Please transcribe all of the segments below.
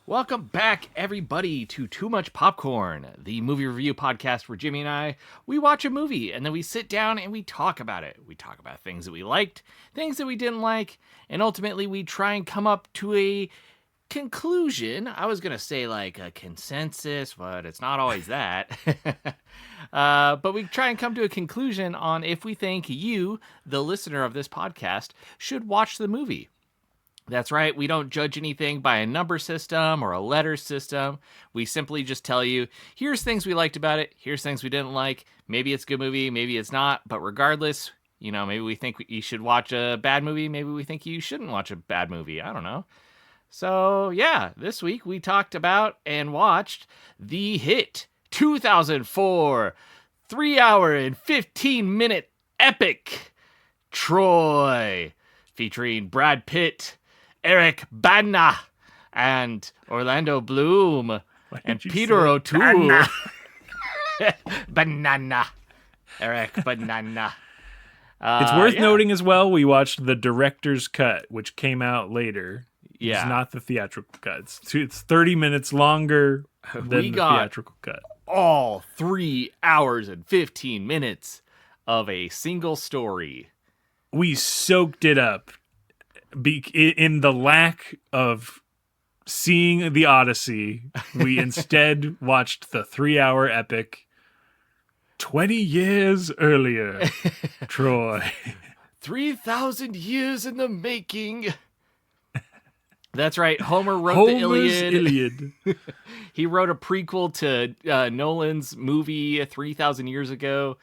Welcome back, everybody, to Too Much Popcorn, the movie review podcast where Jimmy and we watch a movie and then we sit down and we talk about it. We talk about things that we liked, things that we didn't like, and ultimately we try and come up to a conclusion. I was going to say like a consensus, but it's not always that. But we try and come to a conclusion on if we think you, the listener of this podcast, should watch the movie. That's right, we don't judge anything by a number system or a letter system. We simply just tell you, here's things we liked about it, here's things we didn't like. Maybe it's a good movie, maybe it's not, but regardless, you know, maybe we think you should watch a bad movie, maybe we think you shouldn't watch a bad movie, I don't know. So, yeah, this week we talked about and watched the hit 2004 3-hour and 15-minute epic Troy, featuring Brad Pitt, Eric Bana, and Orlando Bloom, and Peter O'Toole. Banana. Eric Banana. It's worth noting as well, we watched the director's cut, which came out later. Yeah. It's not the theatrical cut. It's 30 minutes longer than the theatrical cut. All 3 hours and 15 minutes of a single story. We soaked it up. In the lack of seeing the Odyssey, we instead watched the 3-hour epic 20 years earlier, Troy. 3,000 years in the making. That's right. Homer wrote Homer's the Iliad. He wrote a prequel to Nolan's movie 3,000 years ago.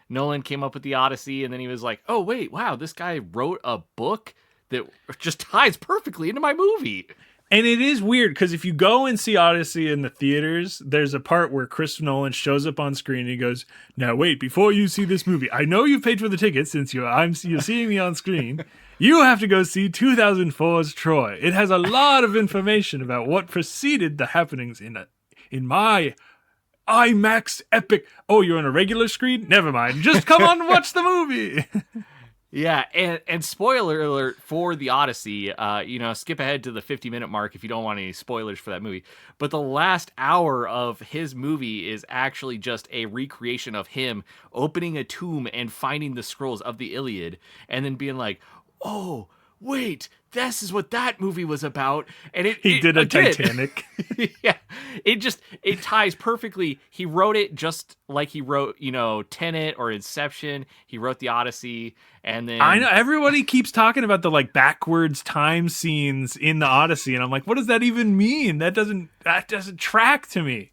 Nolan came up with the Odyssey, and then he was like, oh, wait, wow, this guy wrote a book that just ties perfectly into my movie. And it is weird, because if you go and see Odyssey in the theaters, there's a part where Chris Nolan shows up on screen and he goes, now wait, before you see this movie, I know you've paid for the tickets since you're seeing me on screen. You have to go see 2004's Troy. It has a lot of information about what preceded the happenings in my IMAX epic. Oh, you're on a regular screen? Never mind. Just come on and watch the movie. Yeah, and spoiler alert for the Odyssey, skip ahead to the 50-minute mark if you don't want any spoilers for that movie. But the last hour of his movie is actually just a recreation of him opening a tomb and finding the scrolls of the Iliad and then being like, oh, wait, this is what that movie was about. And he did a Titanic. Yeah, it ties perfectly. He wrote it just like he wrote, Tenet or Inception. He wrote the Odyssey, and then I know everybody keeps talking about the like backwards time scenes in the Odyssey, and I'm like, what does that even mean? That doesn't track to me,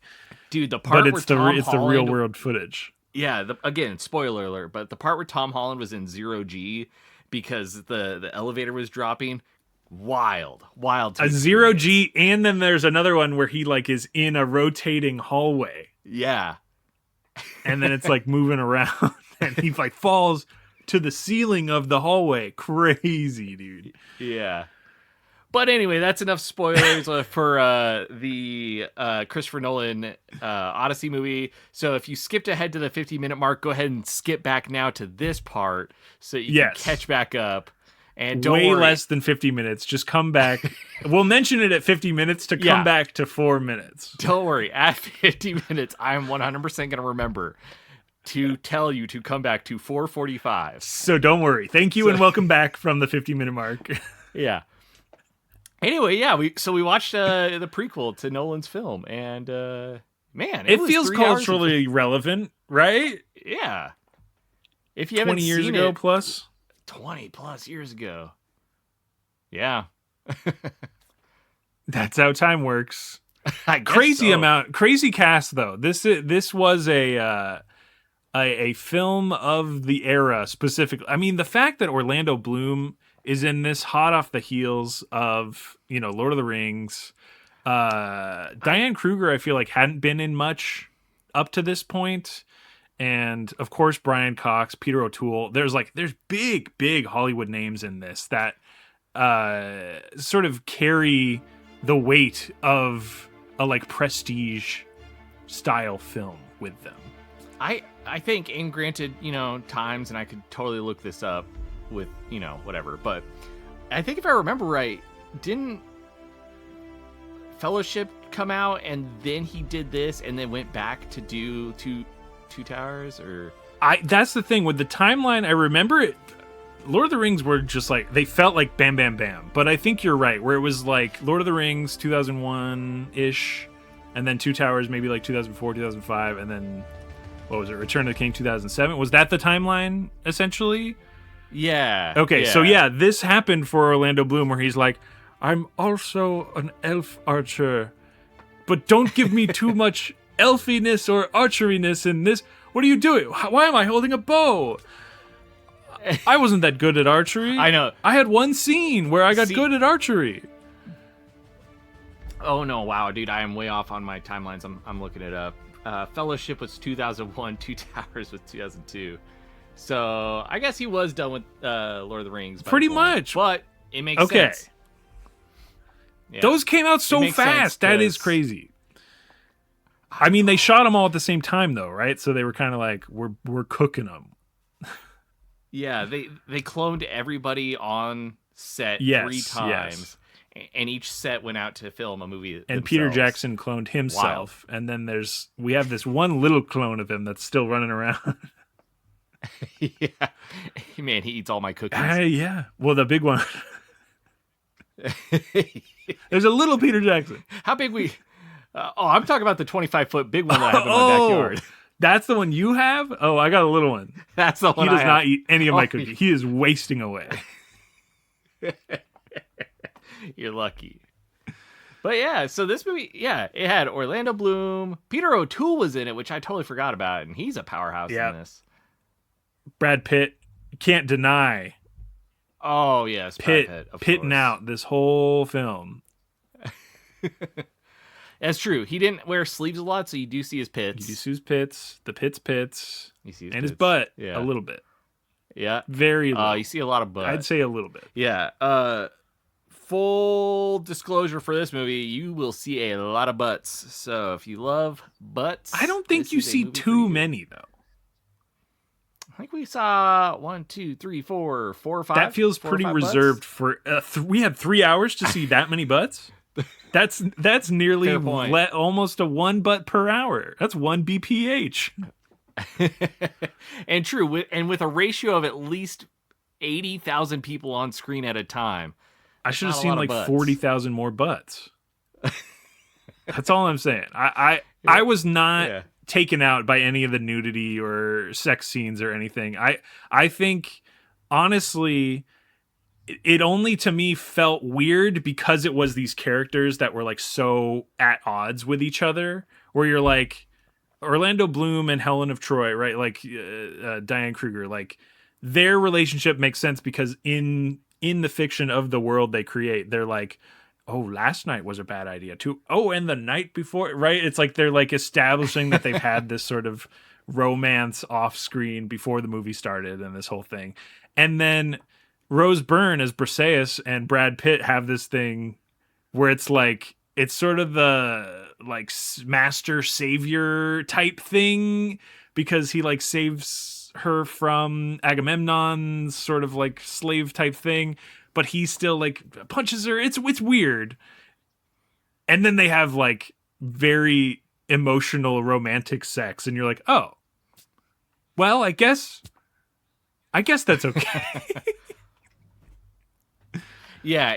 dude. The part but it's the real world footage. Yeah, again, spoiler alert, but the part where Tom Holland was in 0G because the elevator was dropping. Wild. A 0G, and then there's another one where he like is in a rotating hallway. Yeah. And then it's like moving around and he like falls to the ceiling of the hallway. Crazy, dude. Yeah. But anyway, that's enough spoilers for the Christopher Nolan Odyssey movie. So if you skipped ahead to the 50-minute mark, go ahead and skip back now to this part so you can catch back up. And don't worry. Less than 50 minutes. Just come back. We'll mention it at 50 minutes to come back to 4 minutes. Don't worry. At 50 minutes, I'm 100% going to remember to tell you to come back to 4:45. So don't worry. Thank you and welcome back from the 50-minute mark. Yeah. Anyway, yeah, we watched the prequel to Nolan's film, and man, it feels culturally relevant, right? Yeah. If you haven't 20 years seen ago it, plus. 20 plus years ago. Yeah. That's how time works. Crazy crazy cast though. This was a film of the era specifically. I mean, the fact that Orlando Bloom is in this hot off the heels of, Lord of the Rings, Diane Kruger, I feel like hadn't been in much up to this point. And of course, Brian Cox, Peter O'Toole. There's big Hollywood names in this that sort of carry the weight of a like prestige style film with them. I think, and granted, times, and I could totally look this up with, whatever, but I think if I remember right, didn't Fellowship come out and then he did this and then went back to do Two Towers? Or that's the thing with the timeline. I remember it. Lord of the Rings were just like, they felt like bam, bam, bam. But I think you're right, where it was like Lord of the Rings 2001-ish, and then Two Towers maybe like 2004, 2005, and then, what was it, Return of the King 2007? Was that the timeline, essentially? Yeah. Okay, yeah. so yeah, this happened for Orlando Bloom, where he's like, I'm also an elf archer, but don't give me too much elfiness or archeriness in this. What are you doing? Why am I holding a bow? I wasn't that good at archery. I know. I had one scene where I got good at archery. Oh no! Wow, dude, I am way off on my timelines. I'm looking it up. Fellowship was 2001. Two Towers was 2002. So I guess he was done with Lord of the Rings. Pretty much, but it makes sense. Yeah. Those came out so fast. That is crazy. I mean, they shot them all at the same time, though, right? So they were kind of like, we're cooking them. Yeah, they cloned everybody on set 3 times, and each set went out to film a movie and themselves. Peter Jackson cloned himself. Wow. And then we have this one little clone of him that's still running around. Yeah, man, he eats all my cookies. Yeah, well, the big one. There's a little Peter Jackson. How big I'm talking about the 25-foot big one that I have in my backyard. That's the one you have? Oh, I got a little one. That's the one. He does not eat any of my cookies. He is wasting away. You're lucky. But yeah, so this movie, it had Orlando Bloom. Peter O'Toole was in it, which I totally forgot about, and he's a powerhouse in this. Brad Pitt, can't deny. Oh, yes, Pitt, Brad Pitt, of pitting course. out this whole film. That's true. He didn't wear sleeves a lot, so you do see his pits. You do see his pits, the pits. You see his butt a little bit. Yeah. Very little. You see a lot of butt. I'd say a little bit. Yeah. Full disclosure for this movie, you will see a lot of butts. So if you love butts... I don't think you see too many, though. I think we saw 1, 2, 3, 4 or 5. That feels pretty reserved for... we had 3 hours to see that many butts? That's nearly almost a 1 butt per hour. That's 1 BPH. And true, with a ratio of at least 80,000 people on screen at a time. I should have seen like 40,000 more butts. That's all I'm saying. I was not taken out by any of the nudity or sex scenes or anything. I think, honestly, it only to me felt weird because it was these characters that were like so at odds with each other, where you're like Orlando Bloom and Helen of Troy, right? Like Diane Kruger, like their relationship makes sense because in the fiction of the world they create, they're like, oh, last night was a bad idea too. Oh, and the night before, right? It's like they're like establishing that they've had this sort of romance off screen before the movie started and this whole thing. And then Rose Byrne as Briseis and Brad Pitt have this thing where it's like, it's sort of the like master savior type thing because he like saves her from Agamemnon's sort of like slave type thing, but he still like punches her. It's weird. And then they have like very emotional romantic sex and you're like, oh, well, I guess that's okay. Yeah,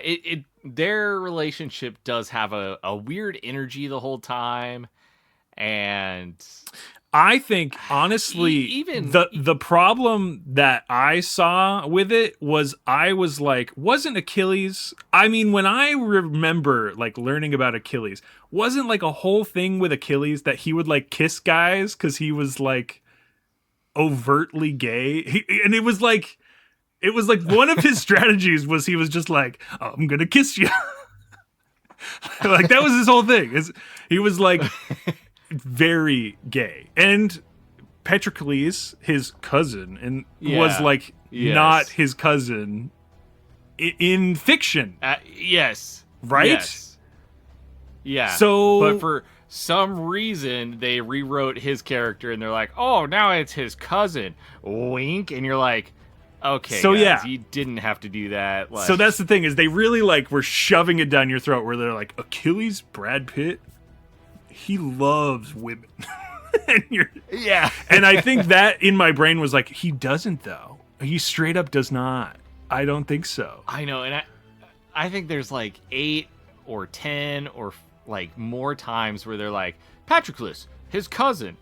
their relationship does have a weird energy the whole time, and I think honestly, even the problem that I saw with it was I was like, wasn't Achilles? I mean, when I remember like learning about Achilles, wasn't like a whole thing with Achilles that he would like kiss guys because he was like overtly gay, and it was like one of his strategies was he was just like, oh, I'm gonna kiss you. Like that was his whole thing. He was like very gay. And Patroclus, his cousin, and was like not his cousin in fiction. Yes. Right? Yes. Yeah. So, but for some reason, they rewrote his character, and they're like, "Oh, now it's his cousin." Wink, and you're like, "Okay, so guys, you didn't have to do that." Like, so that's the thing is they really like were shoving it down your throat. Where they're like, Achilles, Brad Pitt, he loves women, and and I think that in my brain was like, he doesn't though. He straight up does not. I don't think so. I know, and I think there's like 8 or 10 or like more times where they're like, Patroclus, his cousin.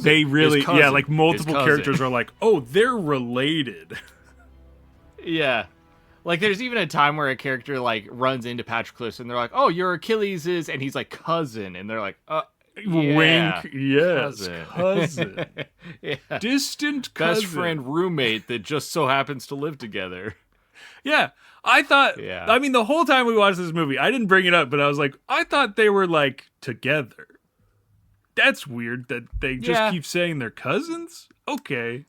They really, cousin, like multiple characters are like, oh, they're related. Yeah. Like there's even a time where a character like runs into Patroclus and they're like, oh, you're Achilles' and he's like cousin. And they're like, wink, yes, cousin. Yeah. Distant cousin. Best friend roommate that just so happens to live together. Yeah. I thought, I mean, the whole time we watched this movie, I didn't bring it up, but I was like, I thought they were like together. That's weird that they just keep saying they're cousins. Okay.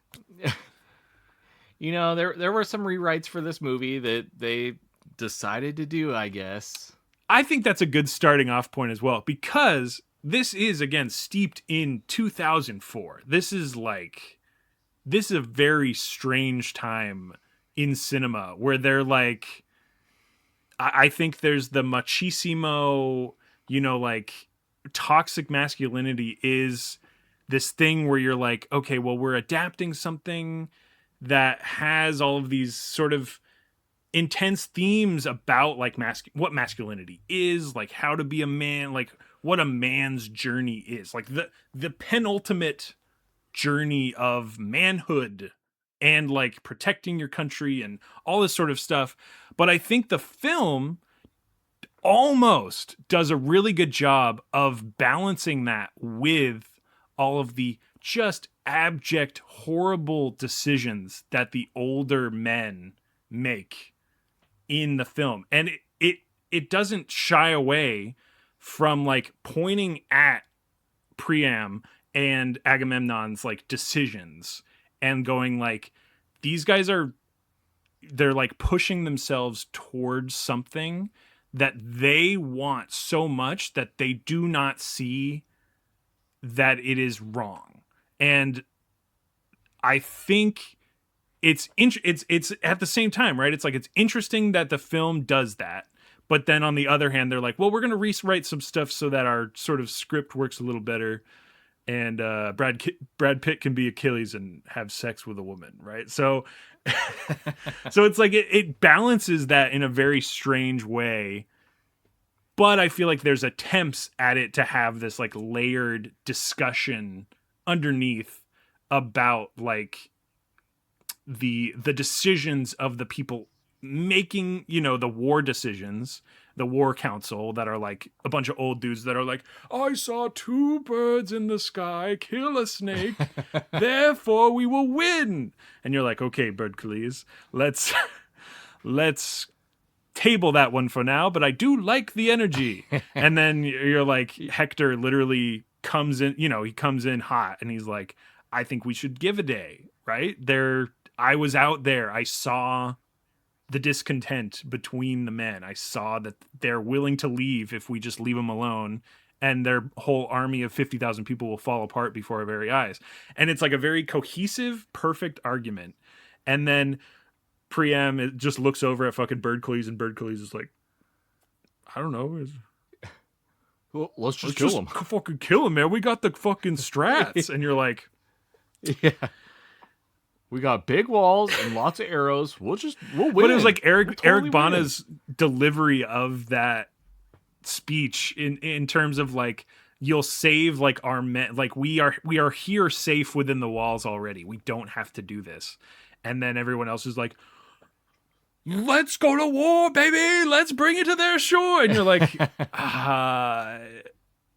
You know, there were some rewrites for this movie that they decided to do, I guess. I think that's a good starting off point as well, because this is, again, steeped in 2004. This is a very strange time in cinema where they're like, I think there's the machismo, you know, like toxic masculinity is this thing where you're like, okay, well, we're adapting something that has all of these sort of intense themes about like what masculinity is, like how to be a man, like what a man's journey is, like the penultimate journey of manhood and like protecting your country and all this sort of stuff. But I think the film almost does a really good job of balancing that with all of the just abject, horrible decisions that the older men make in the film. And it doesn't shy away from like pointing at Priam and Agamemnon's like decisions and going like, these guys they're like pushing themselves towards something that they want so much that they do not see that it is wrong. And I think it's at the same time, right? It's like, it's interesting that the film does that. But then on the other hand, they're like, well, we're going to rewrite some stuff so that our sort of script works a little better. And Brad Pitt can be Achilles and have sex with a woman, right? So, so it's like it balances that in a very strange way. But I feel like there's attempts at it to have this like layered discussion underneath about like the decisions of the people making, you know, the war decisions, the war council that are like a bunch of old dudes that are like, I saw 2 birds in the sky kill a snake, therefore we will win. And you're like, okay, Birdcles, let's table that one for now, but I do like the energy. And then you're like, Hector literally comes in, you know, he comes in hot and he's like, I think we should give a day, right? I was out there. I saw the discontent between the men. I saw that they're willing to leave if we just leave them alone, and their whole army of 50,000 people will fall apart before our very eyes. And it's like a very cohesive, perfect argument. And then Priam just looks over at fucking Birdcles, and Birdcles is like, I don't know. Well, let's just kill him. Fucking kill him, man. We got the fucking strats. And you're like, yeah. We got big walls and lots of arrows. We'll win. But it was like Eric Bana's delivery of that speech in terms of like, you'll save like our men, like we are here safe within the walls already. We don't have to do this. And then everyone else is like, let's go to war, baby. Let's bring it to their shore. And you're like,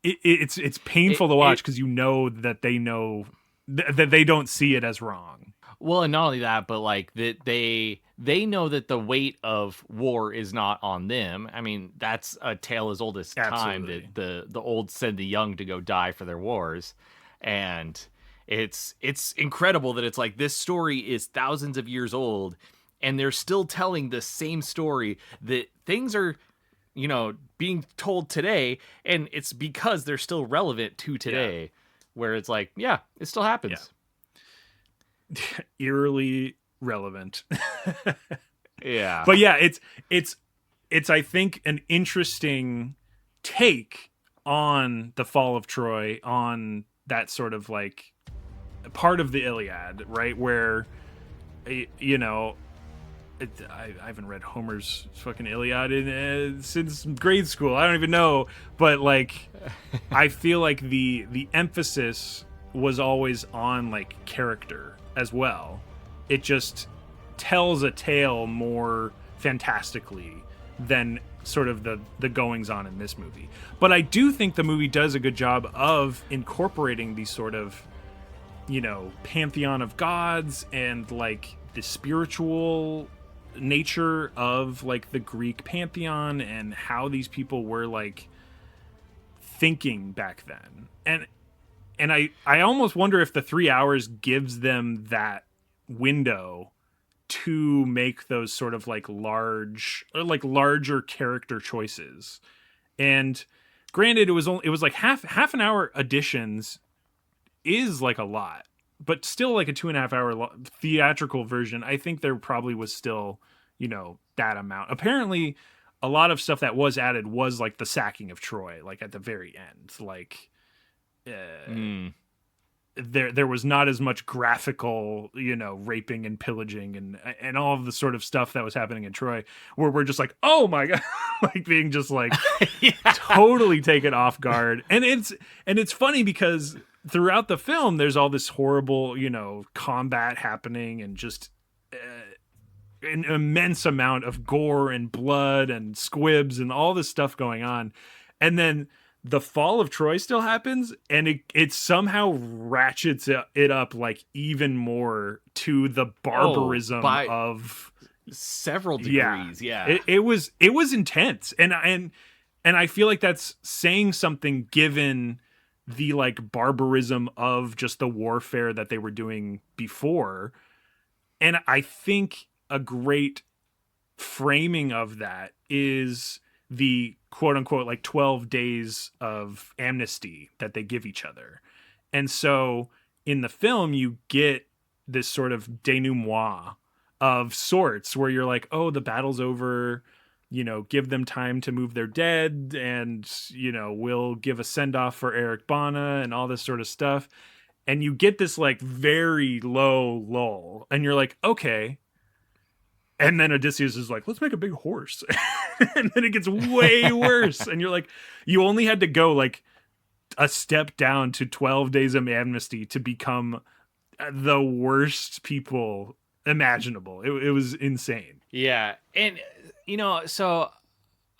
it's painful to watch because you know that they know that they don't see it as wrong. Well, and not only that, but like that they know that the weight of war is not on them. I mean, that's a tale as old as time, Absolutely. that the old send the young to go die for their wars. And it's incredible that it's like this story is thousands of years old and they're still telling the same story, that things are, being told today, and it's because they're still relevant to today, where it's like, yeah, it still happens. Eerily relevant. Yeah. But yeah, it's I think an interesting take on the fall of Troy, on that sort of like part of the Iliad, right? Where I haven't read Homer's fucking Iliad since grade school. I don't even know, but like, I feel like the emphasis was always on like character as well. It just tells a tale more fantastically than sort of the goings on in this movie. But I do think the movie does a good job of incorporating these sort of, pantheon of gods and like the spiritual nature of like the Greek pantheon and how these people were like thinking back then. And I almost wonder if the 3 hours gives them that window to make those sort of like larger character choices. And granted, it was like half an hour additions is like a lot, but still like a 2.5 hour theatrical version. I think there probably was still, that amount. Apparently a lot of stuff that was added was like the sacking of Troy, like at the very end, like, there was not as much graphical, raping and pillaging and all of the sort of stuff that was happening in Troy, where we're just like, oh my god, like being just like totally taken off guard. And it's funny because throughout the film there's all this horrible, combat happening and just an immense amount of gore and blood and squibs and all this stuff going on. And then the fall of Troy still happens, and it somehow ratchets it up like even more to the barbarism of several degrees. It was intense, and I feel like that's saying something given the like barbarism of just the warfare that they were doing before. And I think a great framing of that is the quote unquote like 12 days of amnesty that they give each other. And so in the film, you get this sort of denouement of sorts where you're like, oh, the battle's over, give them time to move their dead, and, we'll give a send off for Eric Bana and all this sort of stuff. And you get this like very low lull, and you're like, okay. And then Odysseus is like, let's make a big horse. And then it gets way worse. And you're like, you only had to go like a step down to 12 days of amnesty to become the worst people imaginable. It was insane. Yeah. And, so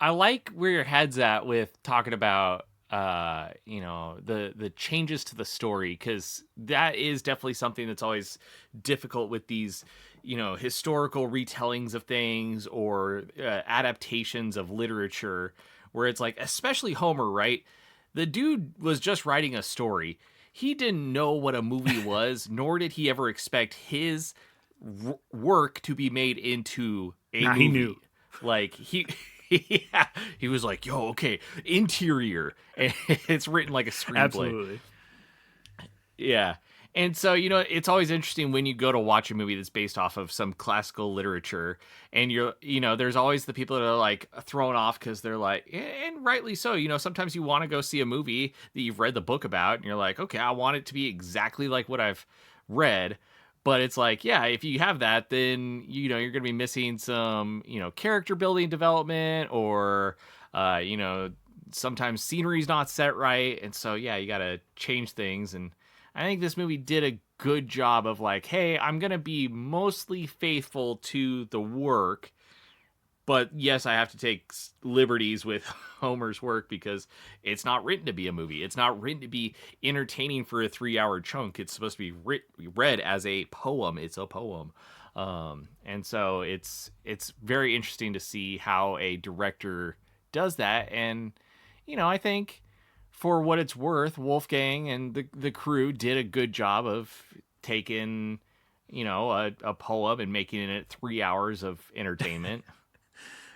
I like where your head's at with talking about, the changes to the story, because that is definitely something that's always difficult with these, historical retellings of things or adaptations of literature, where it's like, especially Homer, right? The dude was just writing a story. He didn't know what a movie was, nor did he ever expect his work to be made into a movie. He knew. Like, yeah, he was like, yo, okay, interior. And it's written like a screenplay. Absolutely. Yeah. And so, it's always interesting when you go to watch a movie that's based off of some classical literature, and there's always the people that are like thrown off because they're like, and rightly so, sometimes you want to go see a movie that you've read the book about, and you're like, okay, I want it to be exactly like what I've read. But it's like, yeah, if you have that, then, you're going to be missing some, character building development, or, sometimes scenery's not set right. And so, yeah, you got to change things. And I think this movie did a good job of like, hey, I'm going to be mostly faithful to the work, but yes, I have to take liberties with Homer's work because it's not written to be a movie. It's not written to be entertaining for a 3-hour chunk. It's supposed to be read as a poem. It's a poem. And so it's very interesting to see how a director does that. And, I think for what it's worth, Wolfgang and the crew did a good job of taking, a poem and making it 3 hours of entertainment.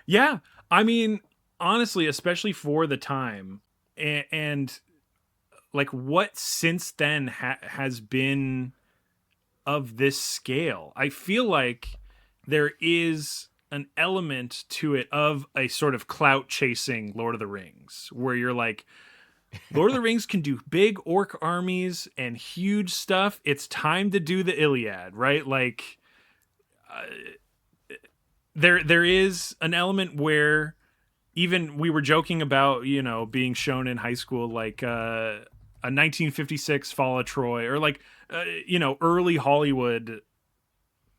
Yeah. I mean, honestly, especially for the time and like what since then has been of this scale. I feel like there is an element to it of a sort of clout chasing Lord of the Rings, where you're like, Lord of the Rings can do big orc armies and huge stuff. It's time to do the Iliad, right? Like, there is an element where even we were joking about, being shown in high school, like a 1956 Fall of Troy, or like, early Hollywood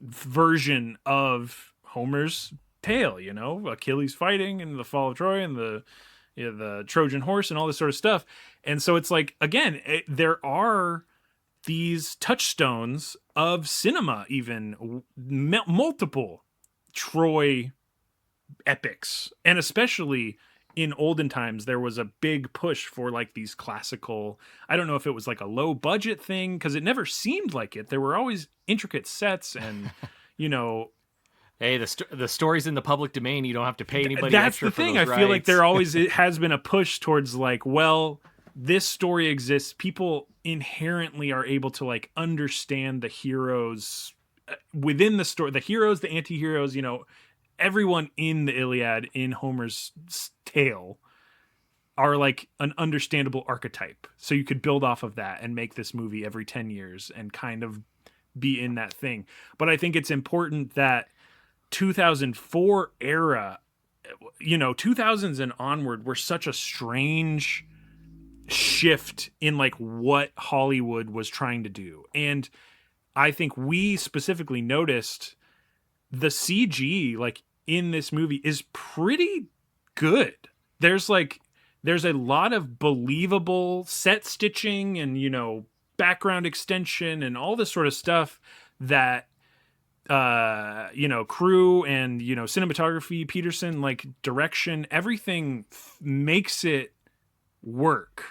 version of Homer's tale, Achilles fighting and the Fall of Troy and the Trojan horse and all this sort of stuff. And so it's like, again, there are these touchstones of cinema, even multiple Troy epics. And especially in olden times, there was a big push for like these classical, I don't know if it was like a low budget thing, because it never seemed like it. There were always intricate sets and, Hey, the story's in the public domain. You don't have to pay anybody that's extra the thing. for those I feel like there rights. always it has been a push towards like, well, this story exists. People inherently are able to like understand the heroes within the story, the heroes, the anti-heroes, everyone in the Iliad, in Homer's tale, are like an understandable archetype. So you could build off of that and make this movie every 10 years and kind of be in that thing. But I think it's important that 2004 era, 2000s and onward were such a strange shift in like what Hollywood was trying to do. And I think we specifically noticed the CG like in this movie is pretty good. There's a lot of believable set stitching and, background extension and all this sort of stuff that crew and cinematography, Peterson, like direction, everything makes it work.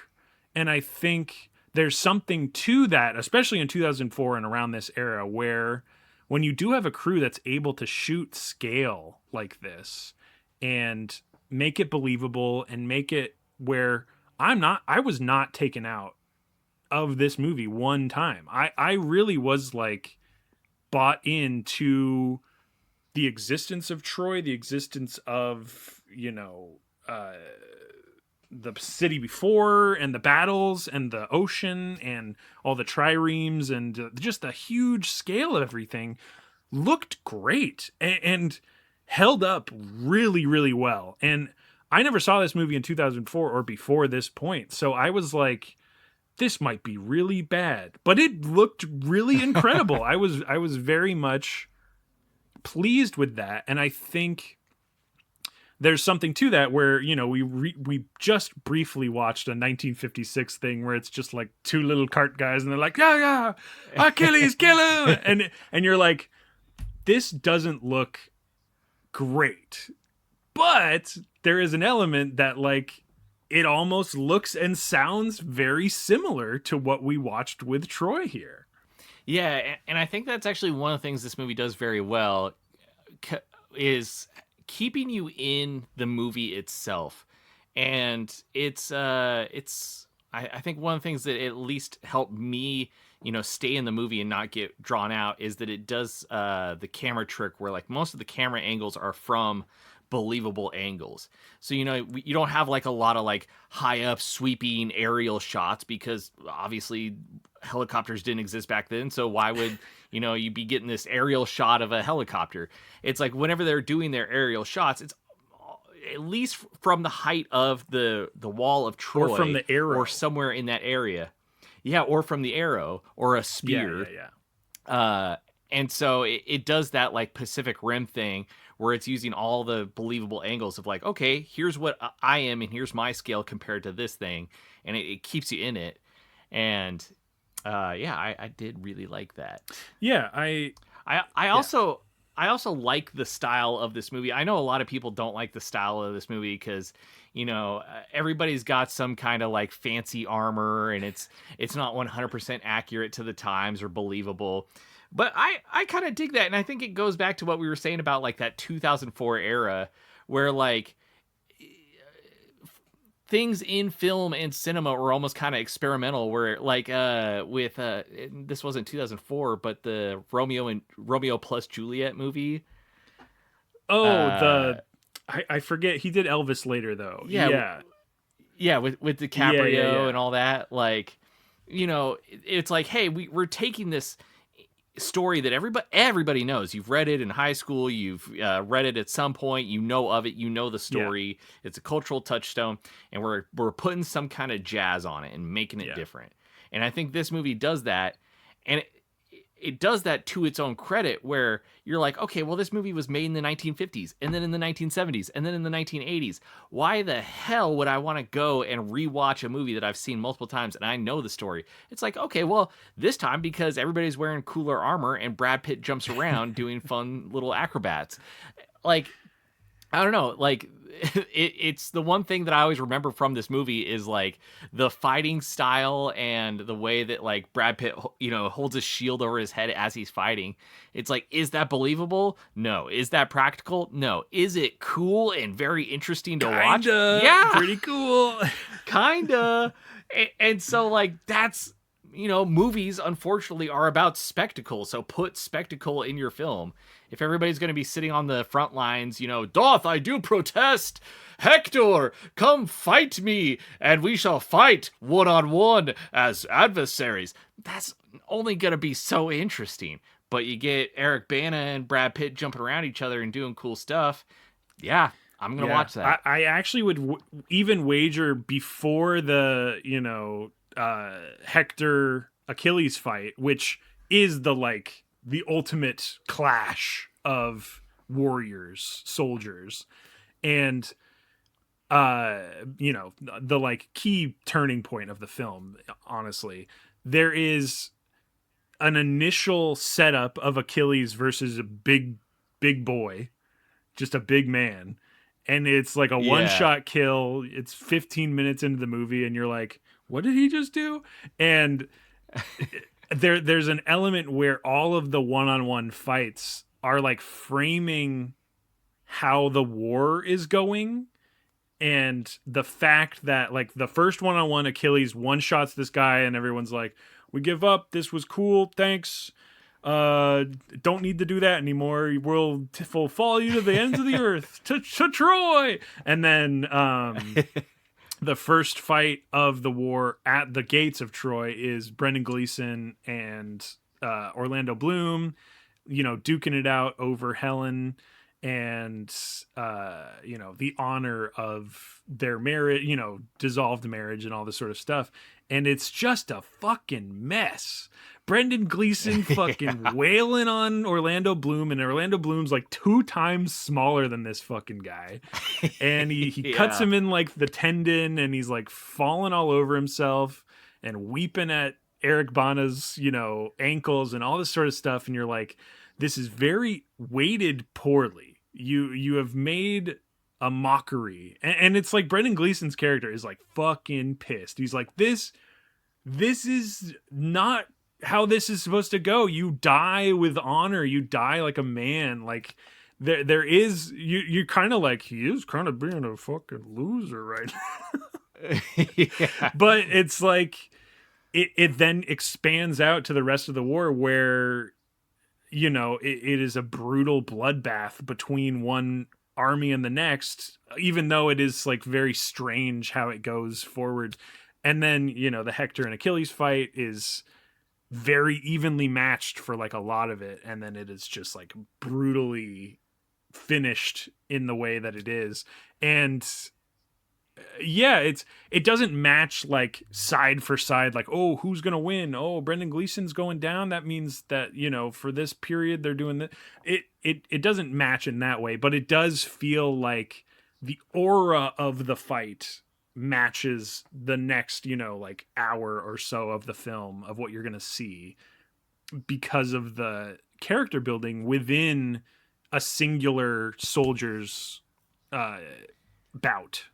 And I think there's something to that, especially in 2004 and around this era, where when you do have a crew that's able to shoot scale like this and make it believable and make it where I was not taken out of this movie one time. I really was like bought into the existence of Troy, the existence of, the city before and the battles and the ocean and all the triremes and just the huge scale of everything looked great and held up really, really well. And I never saw this movie in 2004 or before this point. So I was like, this might be really bad, but it looked really incredible. I was very much pleased with that. And I think there's something to that where, we just briefly watched a 1956 thing where it's just like two little cart guys and they're like, yeah, Achilles, kill him. And you're like, this doesn't look great, but there is an element that like, it almost looks and sounds very similar to what we watched with Troy here. Yeah, and I think that's actually one of the things this movie does very well is keeping you in the movie itself. And I think one of the things that at least helped me, stay in the movie and not get drawn out is that it does the camera trick where like most of the camera angles are from believable angles. So, you don't have like a lot of like high up sweeping aerial shots because obviously helicopters didn't exist back then. So why would, you be getting this aerial shot of a helicopter? It's like whenever they're doing their aerial shots, it's at least from the height of the wall of Troy or from the arrow or somewhere in that area. Yeah. Or from the arrow or a spear. Yeah. And so it does that like Pacific Rim thing where it's using all the believable angles of like, okay, here's what I am and here's my scale compared to this thing, and it keeps you in it. And I did really like that. Yeah, I also I also like the style of this movie. I know a lot of people don't like the style of this movie because everybody's got some kind of like fancy armor, and it's not 100% accurate to the times or believable. But I kind of dig that, and I think it goes back to what we were saying about like that 2004 era where like things in film and cinema were almost kind of experimental, where like with this wasn't 2004, but the Romeo plus Juliet movie. Oh, uh I forget, he did Elvis later though. yeah Yeah. yeah, with Yeah, yeah, DiCaprio and yeah. all that. Like, it's like, hey, we're taking this story that everybody knows. You've read it in high school. You've read it at some point. You know of it. You know the Yeah. story. It's a cultural touchstone, and we're putting some kind of jazz on it and making it Yeah. different. And I think this movie does that, and it does that to its own credit, where you're like, okay, well, this movie was made in the 1950s and then in the 1970s and then in the 1980s. Why the hell would I want to go and rewatch a movie that I've seen multiple times and I know the story? It's like, okay, well, this time because everybody's wearing cooler armor and Brad Pitt jumps around doing fun little acrobats. Like, I don't know, like it's the one thing that I always remember from this movie is like the fighting style and the way that like Brad Pitt, holds his shield over his head as he's fighting. It's like, is that believable? No. Is that practical? No. Is it cool and very interesting to watch? Kinda. Yeah, Pretty cool. kinda. And so like that's movies unfortunately are about spectacle, so put spectacle in your film. If everybody's going to be sitting on the front lines, doth I do protest, Hector, come fight me, and we shall fight one-on-one as adversaries, that's only going to be so interesting. But you get Eric Bana and Brad Pitt jumping around each other and doing cool stuff. Yeah, I'm going to watch that. I actually would even wager before the Hector Achilles fight, which is the ultimate clash of warriors, soldiers, and the like key turning point of the film. Honestly, there is an initial setup of Achilles versus a big boy, just a big man, and it's like a one-shot kill. It's 15 minutes into the movie and you're like, what did he just do? And there's an element where all of the one-on-one fights are like framing how the war is going, and the fact that like the first one-on-one, Achilles one-shots this guy and everyone's like, we give up, this was cool, thanks, don't need to do that anymore, we'll follow you to the ends of the earth, to Troy. And then the first fight of the war at the gates of Troy is Brendan Gleeson and Orlando Bloom, duking it out over Helen and the honor of their marriage, dissolved marriage and all this sort of stuff. And it's just a fucking mess. Brendan Gleeson fucking wailing on Orlando Bloom, and Orlando Bloom's like 2 times smaller than this fucking guy. And he cuts him in like the tendon, and he's like falling all over himself and weeping at Eric Bana's, ankles and all this sort of stuff. And you're like, this is very weighted poorly. You have made a mockery. And it's like Brendan Gleeson's character is like fucking pissed. He's like, this is not how this is supposed to go. You die with honor. You die like a man. Like there is, you're kind of like, he is kind of being a fucking loser right now. Yeah. But it's like, it then expands out to the rest of the war where, it is a brutal bloodbath between one army and the next, even though it is like very strange how it goes forward. And then, the Hector and Achilles fight is very evenly matched for like a lot of it. And then it is just like brutally finished in the way that it is. And Yeah, it doesn't match like side for side, like, oh, who's gonna win? Oh, Brendan Gleeson's going down. That means that, for this period they're doing that. It doesn't match in that way, but it does feel like the aura of the fight matches the next, like hour or so of the film of what you're gonna see because of the character building within a singular soldier's bout.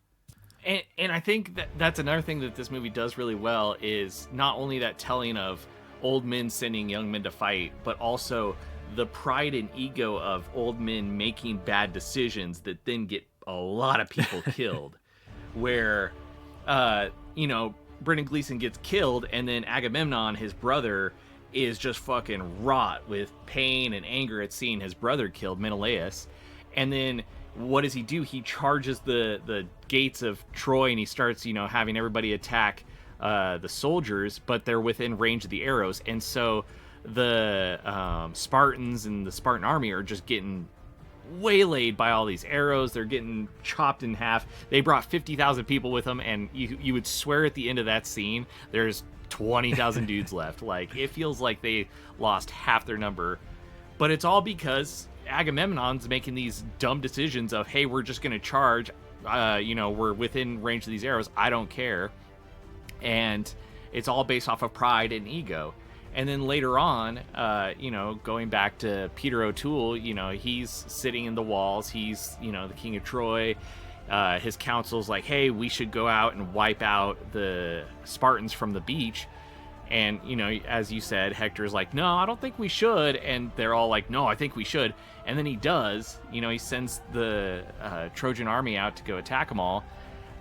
And I think that's another thing that this movie does really well is not only that telling of old men sending young men to fight, but also the pride and ego of old men making bad decisions that then get a lot of people killed. Where, Brendan Gleeson gets killed, and then Agamemnon, his brother, is just fucking wrought with pain and anger at seeing his brother killed, Menelaus. And then what does he do? He charges the gates of Troy, and he starts, having everybody attack the soldiers, but they're within range of the arrows. And so the Spartans and the Spartan army are just getting waylaid by all these arrows. They're getting chopped in half. They brought 50,000 people with them, and you would swear at the end of that scene, there's 20,000 dudes left. Like, it feels like they lost half their number. But it's all because Agamemnon's making these dumb decisions of, hey, we're just going to charge. We're within range of these arrows. I don't care. And it's all based off of pride and ego. And then later on, going back to Peter O'Toole, he's sitting in the walls. He's, the king of Troy. His counsel's like, hey, we should go out and wipe out the Spartans from the beach. And, as you said, Hector's like, no, I don't think we should. And they're all like, no, I think we should. And then he does. He sends the Trojan army out to go attack them all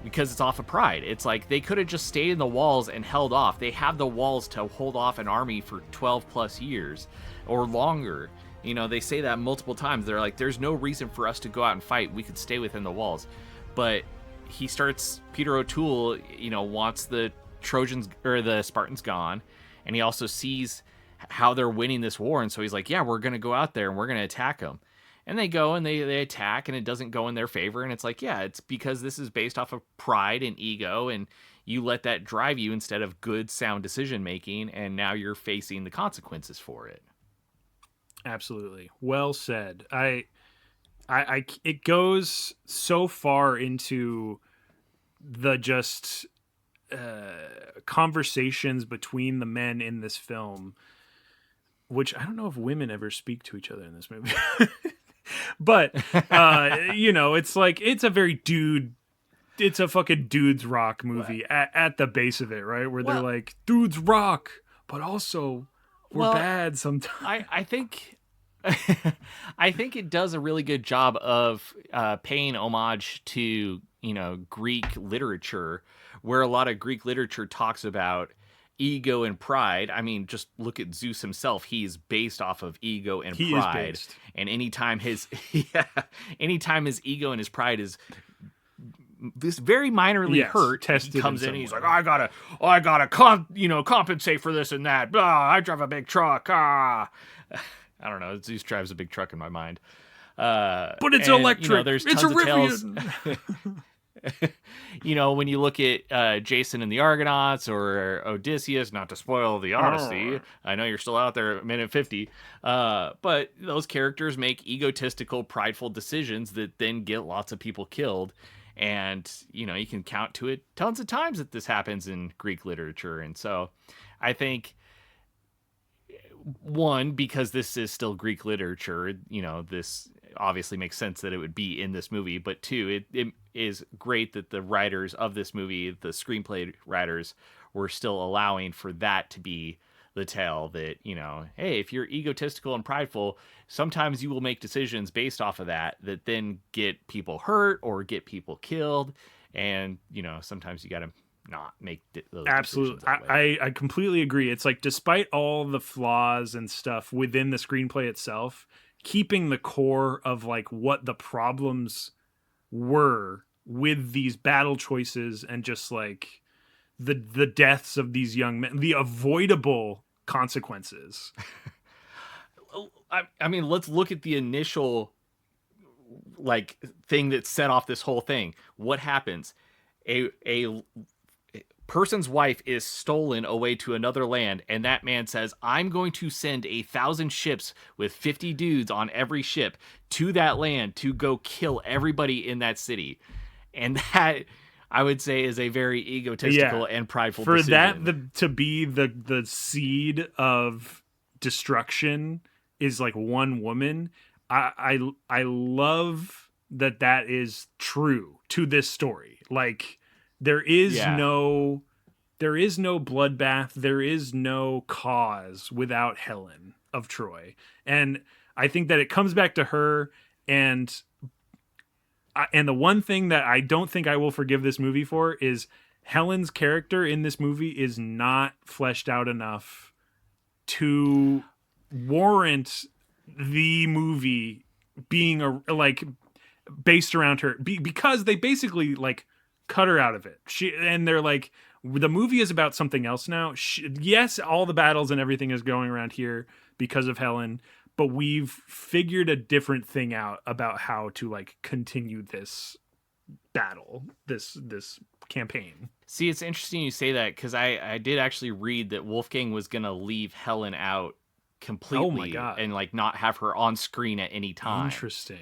because it's off of pride. It's like they could have just stayed in the walls and held off. They have the walls to hold off an army for 12 plus years or longer. They say that multiple times. They're like, there's no reason for us to go out and fight. We could stay within the walls. But Peter O'Toole, wants the Trojans or the Spartans gone, and he also sees how they're winning this war, and so he's like, yeah, we're gonna go out there and we're gonna attack them. And they go and they attack, and it doesn't go in their favor. And it's like, yeah, it's because this is based off of pride and ego, and you let that drive you instead of good sound decision making, and now you're facing the consequences for it. Absolutely, well said. It goes so far into the just conversations between the men in this film, which I don't know if women ever speak to each other in this movie. But it's like, it's a fucking dudes rock movie at the base of it, right? Where they're like, dudes rock, but also we're bad sometimes. I think I think it does a really good job of paying homage to, Greek literature, where a lot of Greek literature talks about ego and pride. I mean, just look at Zeus himself. He's based off of ego and pride. And anytime his ego and his pride is this very minorly hurt, he comes in and he's like, I gotta compensate for this and that. Blah, I drive a big truck. I don't know. Zeus drives a big truck in my mind. But it's electric. There's it's tons a of tales. When you look at Jason and the Argonauts or Odysseus, not to spoil the Odyssey, I know you're still out there at minute 50, but those characters make egotistical, prideful decisions that then get lots of people killed. And, you can count to it tons of times that this happens in Greek literature. And so I think, one, because this is still Greek literature, this obviously makes sense that it would be in this movie. But two, it is great that the writers of this movie, the screenplay writers, were still allowing for that to be the tale that, hey, if you're egotistical and prideful, sometimes you will make decisions based off of that then get people hurt or get people killed. And, sometimes you got to not make those absolutely. I completely agree. It's like, despite all the flaws and stuff within the screenplay itself, keeping the core of like what the problems were with these battle choices and just like the deaths of these young men, the avoidable consequences. I mean, let's look at the initial like thing that set off this whole thing. What happens? a person's wife is stolen away to another land, and that man says, I'm going to send 1,000 ships with 50 dudes on every ship to that land to go kill everybody in that city. And that, I would say, is a very egotistical and prideful for decision. that to be the seed of destruction is like one woman. I love that is true to this story. Like there is no bloodbath, there is no cause without Helen of Troy. And I think that it comes back to her, and the one thing that I don't think I will forgive this movie for is Helen's character in this movie is not fleshed out enough to warrant the movie being like based around her, because they basically like cut her out of it. And they're like, the movie is about something else now. Yes, all the battles and everything is going around here because of Helen, but we've figured a different thing out about how to like continue this battle, this campaign. See, it's interesting you say that, because I did actually read that Wolfgang was going to leave Helen out completely. Oh my God. And like not have her on screen at any time. Interesting.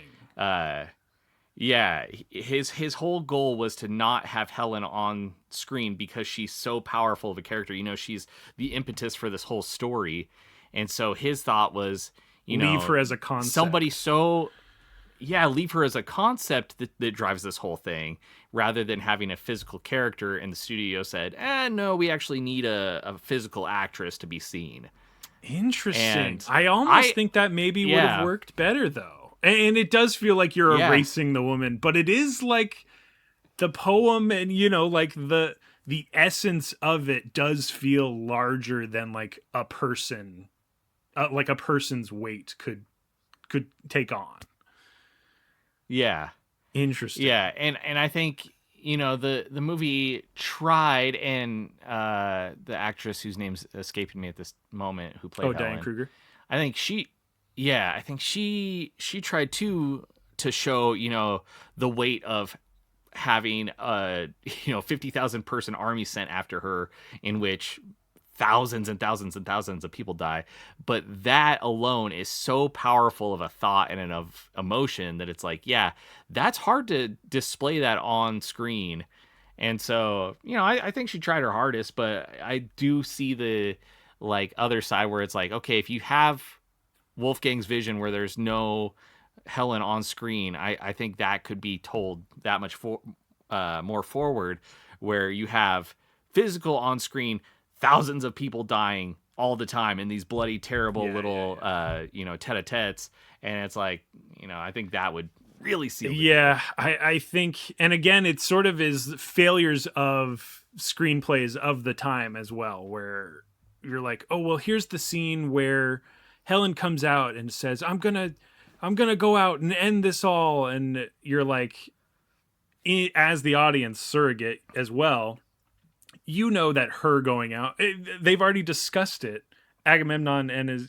Yeah, his whole goal was to not have Helen on screen because she's so powerful of a character. You know, she's the impetus for this whole story. And so his thought was, leave her as a concept. Somebody leave her as a concept that drives this whole thing, rather than having a physical character. And the studio said, no, we actually need a physical actress to be seen. Interesting. And I almost think that maybe would have worked better, though. And it does feel like you're erasing the woman, but it is like the poem, and like the essence of it does feel larger than like a person, like a person's weight could take on. Yeah. Interesting. Yeah, and I think the movie tried, and the actress whose name's escaping me at this moment, who played Helen, Diane Kruger. I think she tried to show the weight of having a 50,000 person army sent after her, in which thousands and thousands and thousands of people die. But that alone is so powerful of a thought and of emotion that it's like, that's hard to display that on screen. And so, I think she tried her hardest, but I do see the like other side where it's like, okay, if you have Wolfgang's vision where there's no Helen on screen, I think that could be told that much more forward, where you have physical on screen, thousands of people dying all the time in these bloody, terrible little tete-a-tetes. And it's like, I think that would really seal it. Yeah, I think, and again, it sort of is failures of screenplays of the time as well, where you're like, oh, well, here's the scene where Helen comes out and says, I'm gonna go out and end this all. And you're like, as the audience surrogate as well, that her going out, they've already discussed it. Agamemnon and his,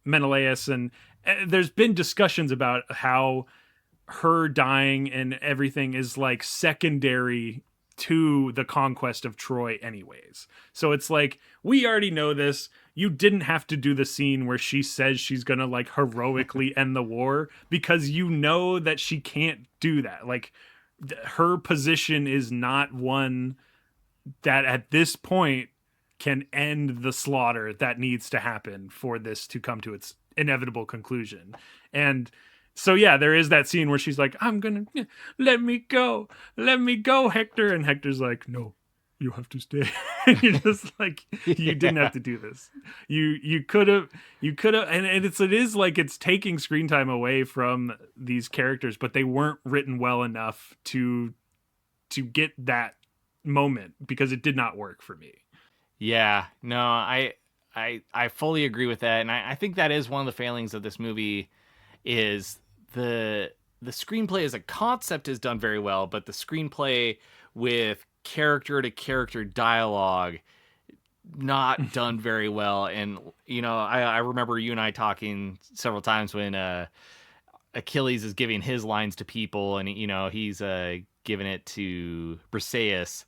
Menelaus, and there's been discussions about how her dying and everything is like secondary to the conquest of Troy anyways. So it's like, we already know this. You didn't have to do the scene where she says she's going to like heroically end the war, because that she can't do that. Like her position is not one that at this point can end the slaughter that needs to happen for this to come to its inevitable conclusion. And so, there is that scene where she's like, let me go, Hector. And Hector's like, no, you have to stay. And you're just like, you didn't have to do this. You could have, and it is like, it's taking screen time away from these characters, but they weren't written well enough to get that moment, because it did not work for me. Yeah, no, I fully agree with that. And I think that is one of the failings of this movie, is the screenplay as a concept is done very well, but the screenplay with character to character dialogue not done very well. And I remember you and I talking several times when Achilles is giving his lines to people, and he's giving it to Briseis.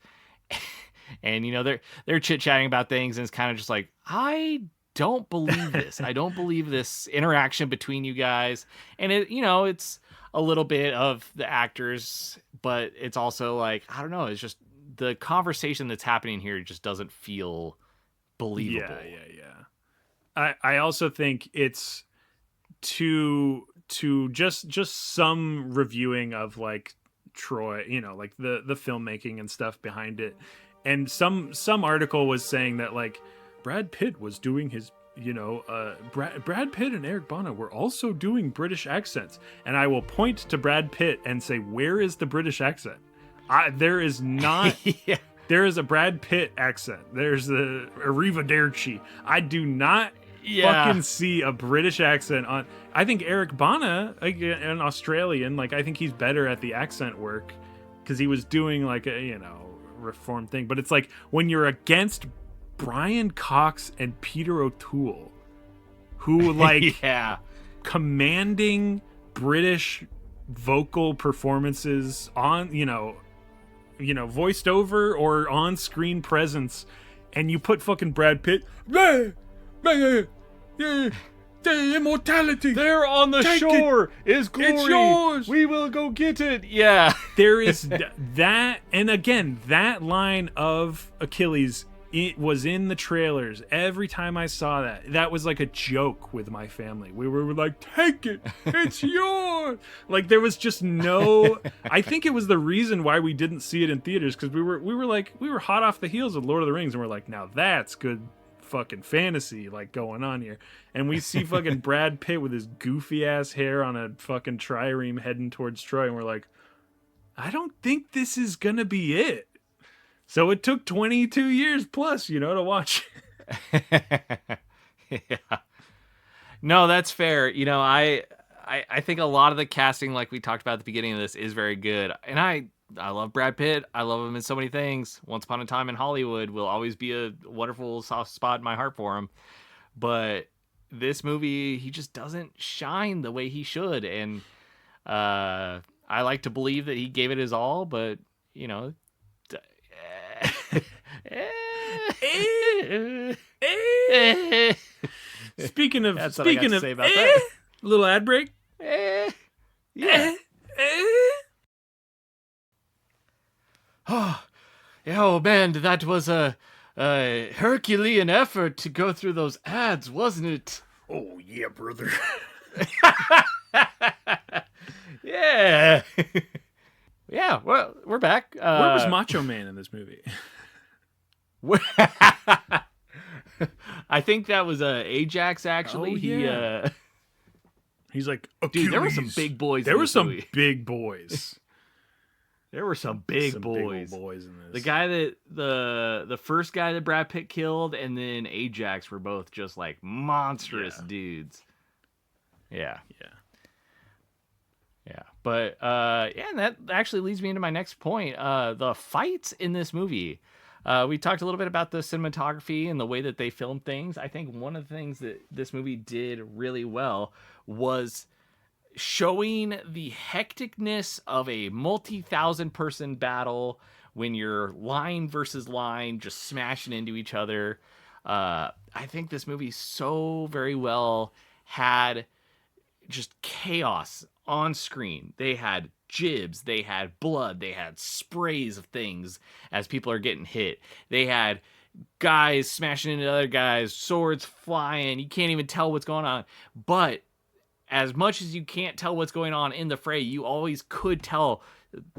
And, you know, they're chit-chatting about things, and it's kind of just like, I don't believe this. I don't believe this interaction between you guys. And, it, you know, it's a little bit of the actors, but it's also like, I don't know, it's just the conversation that's happening here just doesn't feel believable. Yeah. I also think it's to just some reviewing of like Troy, you know, like the filmmaking and stuff behind it. And some article was saying that like Brad Pitt was doing his, you know, Brad Pitt and Eric Bana were also doing British accents. And I will point to Brad Pitt and say, where is the British accent? There is not. Yeah. There is a Brad Pitt accent. There's the Arrivederci. I do not fucking see a British accent on. I think Eric Bana, like, an Australian, like I think he's better at the accent work because he was doing like a, you know, reform thing. But it's like when you're against Brian Cox and Peter O'Toole, who like commanding British vocal performances on, you know, voiced over or on screen presence, and you put fucking Brad Pitt, the immortality. There on the shore is glory. It's yours. We will go get it. Yeah. There is that, and again, that line of Achilles, it was in the trailers. Every time I saw that, that was like a joke with my family. We were like, take it, it's yours. Like there was just no. I think it was the reason why we didn't see it in theaters, because we were hot off the heels of Lord of the Rings, and we're like, now that's good fucking fantasy like going on here. And we see fucking Brad Pitt with his goofy ass hair on a fucking trireme heading towards Troy, and we're like, I don't think this is gonna be it. So it took 22 years plus, you know, to watch. Yeah. No, that's fair. You know, I think a lot of the casting, like we talked about at the beginning of this, is very good. And I love Brad Pitt. I love him in so many things. Once Upon a Time in Hollywood will always be a wonderful soft spot in my heart for him. But this movie, he just doesn't shine the way he should. And I like to believe that he gave it his all, but, you know... Speaking of that. Little ad break. Yeah. Oh man, that was a Herculean effort to go through those ads, wasn't it? Oh yeah, brother. Yeah. Yeah, well, we're back. Where was Macho Man in this movie? I think that was Ajax, actually. Oh, yeah. He's like, Achilles. Dude, there were some big boys There in were this some movie. big boys. There were some big Big boys. old boys in this. The guy that the first guy that Brad Pitt killed, and then Ajax were both just like monstrous dudes. Yeah. But and that actually leads me into my next point. The fights in this movie. We talked a little bit about the cinematography and the way that they filmed things. I think one of the things that this movie did really well was showing the hecticness of a multi-thousand person battle when you're line versus line just smashing into each other. I think this movie so very well had just chaos on screen. They had jibs, they had blood, they had sprays of things as people are getting hit. They had guys smashing into other guys, swords flying. You can't even tell what's going on. But as much as you can't tell what's going on in the fray, you always could tell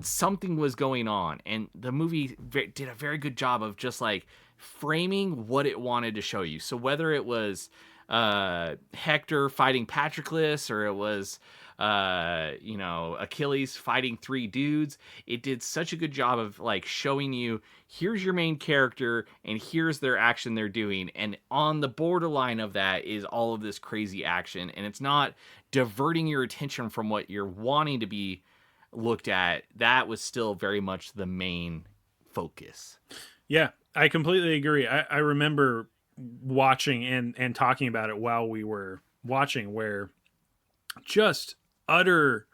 something was going on. And the movie did a very good job of just like framing what it wanted to show you. So whether it was Hector fighting Patroclus, or it was Achilles fighting three dudes, it did such a good job of like showing you, here's your main character and here's their action they're doing, and on the borderline of that is all of this crazy action, and it's not diverting your attention from what you're wanting to be looked at. That was still very much the main focus. Yeah, I completely agree. I remember watching and talking about it while we were watching, where just utter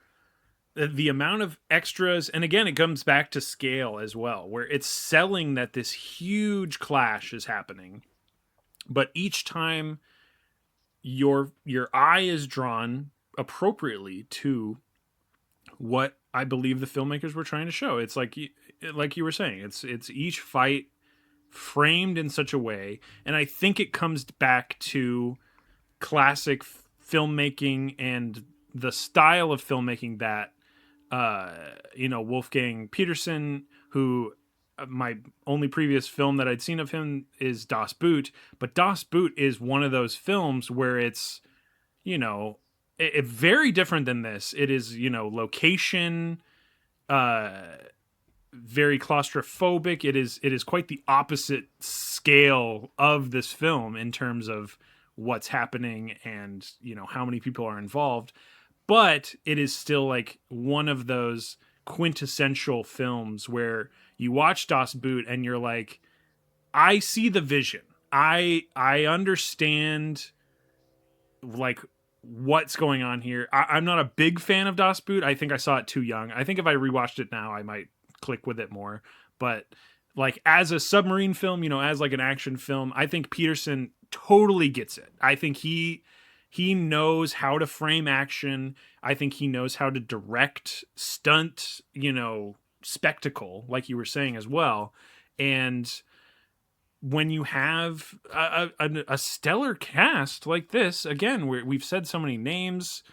the amount of extras, and again, it comes back to scale as well, where it's selling that this huge clash is happening, but each time your eye is drawn appropriately to what I believe the filmmakers were trying to show. It's like you were saying, it's each fight framed in such a way, and I think it comes back to classic filmmaking and the style of filmmaking that Wolfgang Peterson, who my only previous film that I'd seen of him is Das Boot, but Das Boot is one of those films where it's, it very different than this. It is, location, very claustrophobic. It is quite the opposite scale of this film in terms of what's happening and, how many people are involved. But it is still like one of those quintessential films where you watch Das Boot and you're like, I see the vision. I understand like what's going on here. I'm not a big fan of Das Boot. I think I saw it too young. I think if I rewatched it now, I might click with it more. But like as a submarine film, as like an action film, I think Peterson totally gets it. I think he knows how to frame action. I think he knows how to direct stunt, spectacle, like you were saying as well. And when you have a stellar cast like this, again, we've said so many names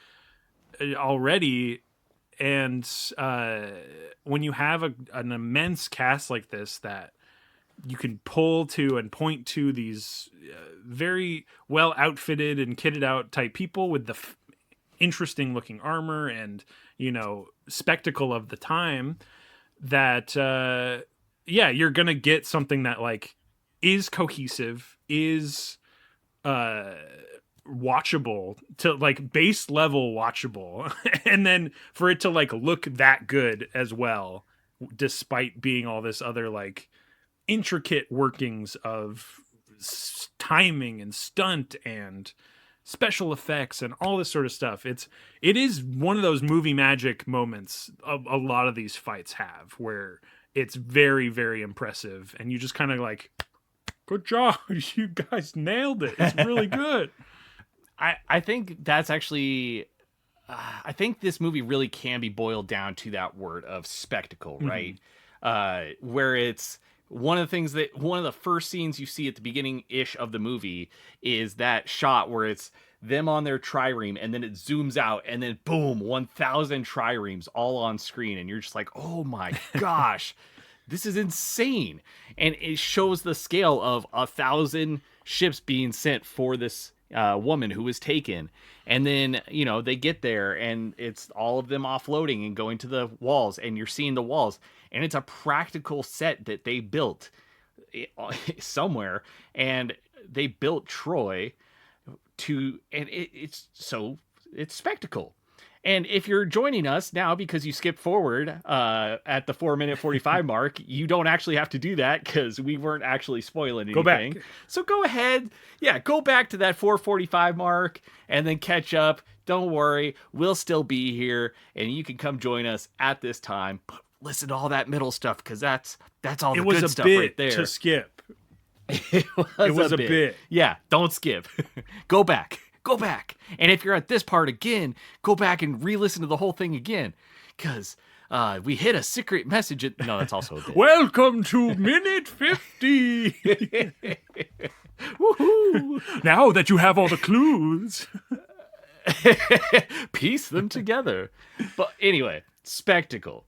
already, and when you have an immense cast like this that you can pull to and point to these very well outfitted and kitted out type people with the interesting looking armor and, spectacle of the time, that, you're going to get something that like is cohesive, is watchable, to like base level watchable. And then for it to like look that good as well, despite being all this other like intricate workings of timing and stunt and special effects and all this sort of stuff. It is one of those movie magic moments a lot of these fights have, where it's very, very impressive and you just kind of like, good job, you guys nailed it. It's really good. I think that's actually I think this movie really can be boiled down to that word of spectacle, right? Where it's one of the first scenes you see at the beginning ish of the movie is that shot where it's them on their trireme and then it zooms out and then boom, 1,000 triremes all on screen. And you're just like, oh my gosh, this is insane. And it shows the scale of 1,000 ships being sent for this woman who was taken. And then, they get there and it's all of them offloading and going to the walls, and you're seeing the walls, and it's a practical set that they built somewhere, and they built Troy and it's spectacle. And if you're joining us now because you skipped forward at the 4-minute 45 mark, you don't actually have to do that because we weren't actually spoiling anything. Go back. So go ahead. Yeah, go back to that 4:45 mark and then catch up. Don't worry. We'll still be here and you can come join us at this time. But listen to all that middle stuff because that's all the good stuff right there. It was a bit to skip. It was a bit. Yeah, don't skip. Go back. Go back. And if you're at this part again, go back and re-listen to the whole thing again. Because we hit a secret message. No, that's also a bit. Welcome to minute 50. Woohoo. Now that you have all the clues. Piece them together. But anyway, spectacle.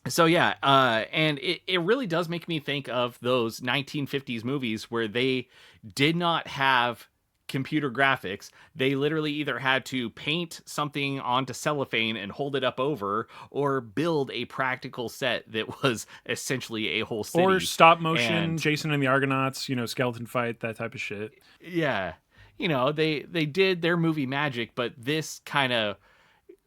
So yeah, and it really does make me think of those 1950s movies where they did not have computer graphics. They literally either had to paint something onto cellophane and hold it up over, or build a practical set that was essentially a whole city. Or stop motion, Jason and the Argonauts, skeleton fight, that type of shit. Yeah. They did their movie magic, but this kind of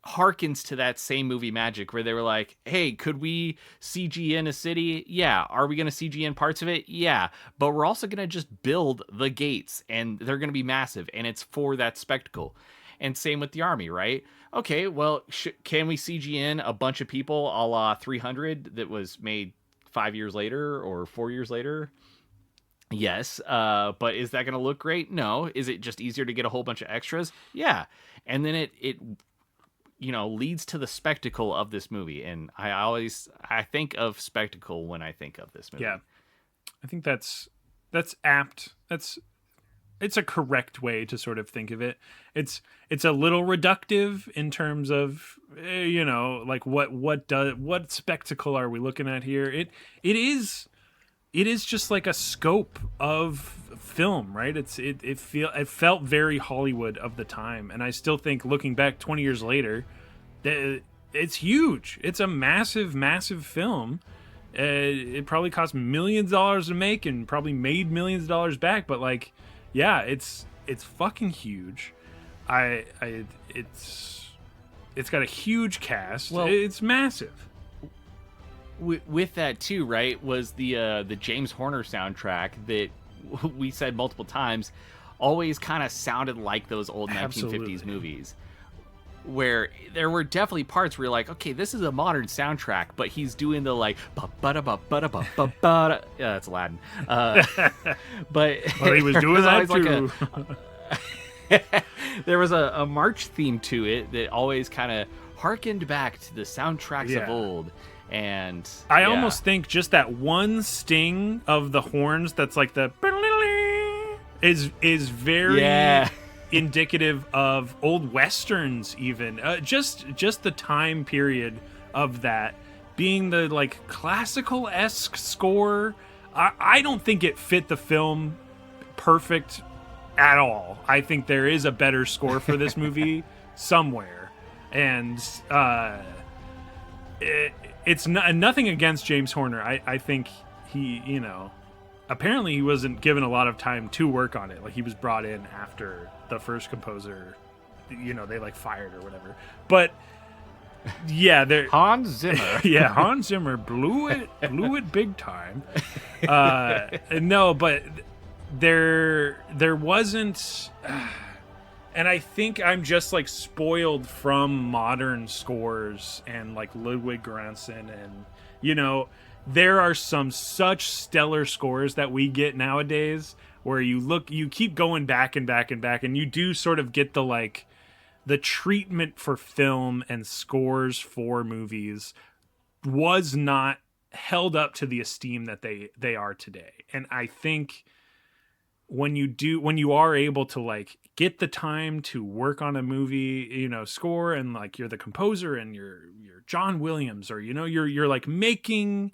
harkens to that same movie magic where they were like, hey, could we CG in a city? Yeah. Are we going to CG in parts of it? Yeah. But we're also going to just build the gates and they're going to be massive and it's for that spectacle. And same with the army, right? Okay, well, can we CG in a bunch of people a la 300 that was made 5 years later or 4 years later? Yes, but is that going to look great? No. Is it just easier to get a whole bunch of extras? Yeah. And then it leads to the spectacle of this movie, and I think of spectacle when I think of this movie. Yeah, I think that's apt. It's a correct way to sort of think of it. It's a little reductive in terms of like what spectacle are we looking at here? It is just like a scope of film, right? It felt very Hollywood of the time, and I still think, looking back 20 years later, that it's huge. It's a massive film. It probably cost millions of dollars to make and probably made millions of dollars back, but like, yeah, it's fucking huge. It's got a huge cast. Well, it's massive. With that too, right, was the James Horner soundtrack that we said multiple times always kind of sounded like those old 1950s movies, where there were definitely parts where you're like, okay, this is a modern soundtrack, but he's doing the like yeah, it's Aladdin, but well, he was doing that too. There was a march theme to it that always kind of harkened back to the soundtracks of old. And I almost think just that one sting of the horns that's like the is very indicative of old westerns, even just the time period of that being the like classical-esque score. I don't think it fit the film perfect at all. I think there is a better score for this movie somewhere, and it's nothing against James Horner. I think he, apparently he wasn't given a lot of time to work on it. Like, he was brought in after the first composer, they like fired or whatever. But yeah, Hans Zimmer. Yeah, Hans Zimmer blew it big time. No, but there wasn't. And I think I'm just like spoiled from modern scores and like Ludwig Göransson, and there are some such stellar scores that we get nowadays where you keep going back and back and back, and you do sort of get the treatment for film and scores for movies was not held up to the esteem that they are today. And I think when you are able to like get the time to work on a movie, score, and like you're the composer and you're John Williams, or you're like making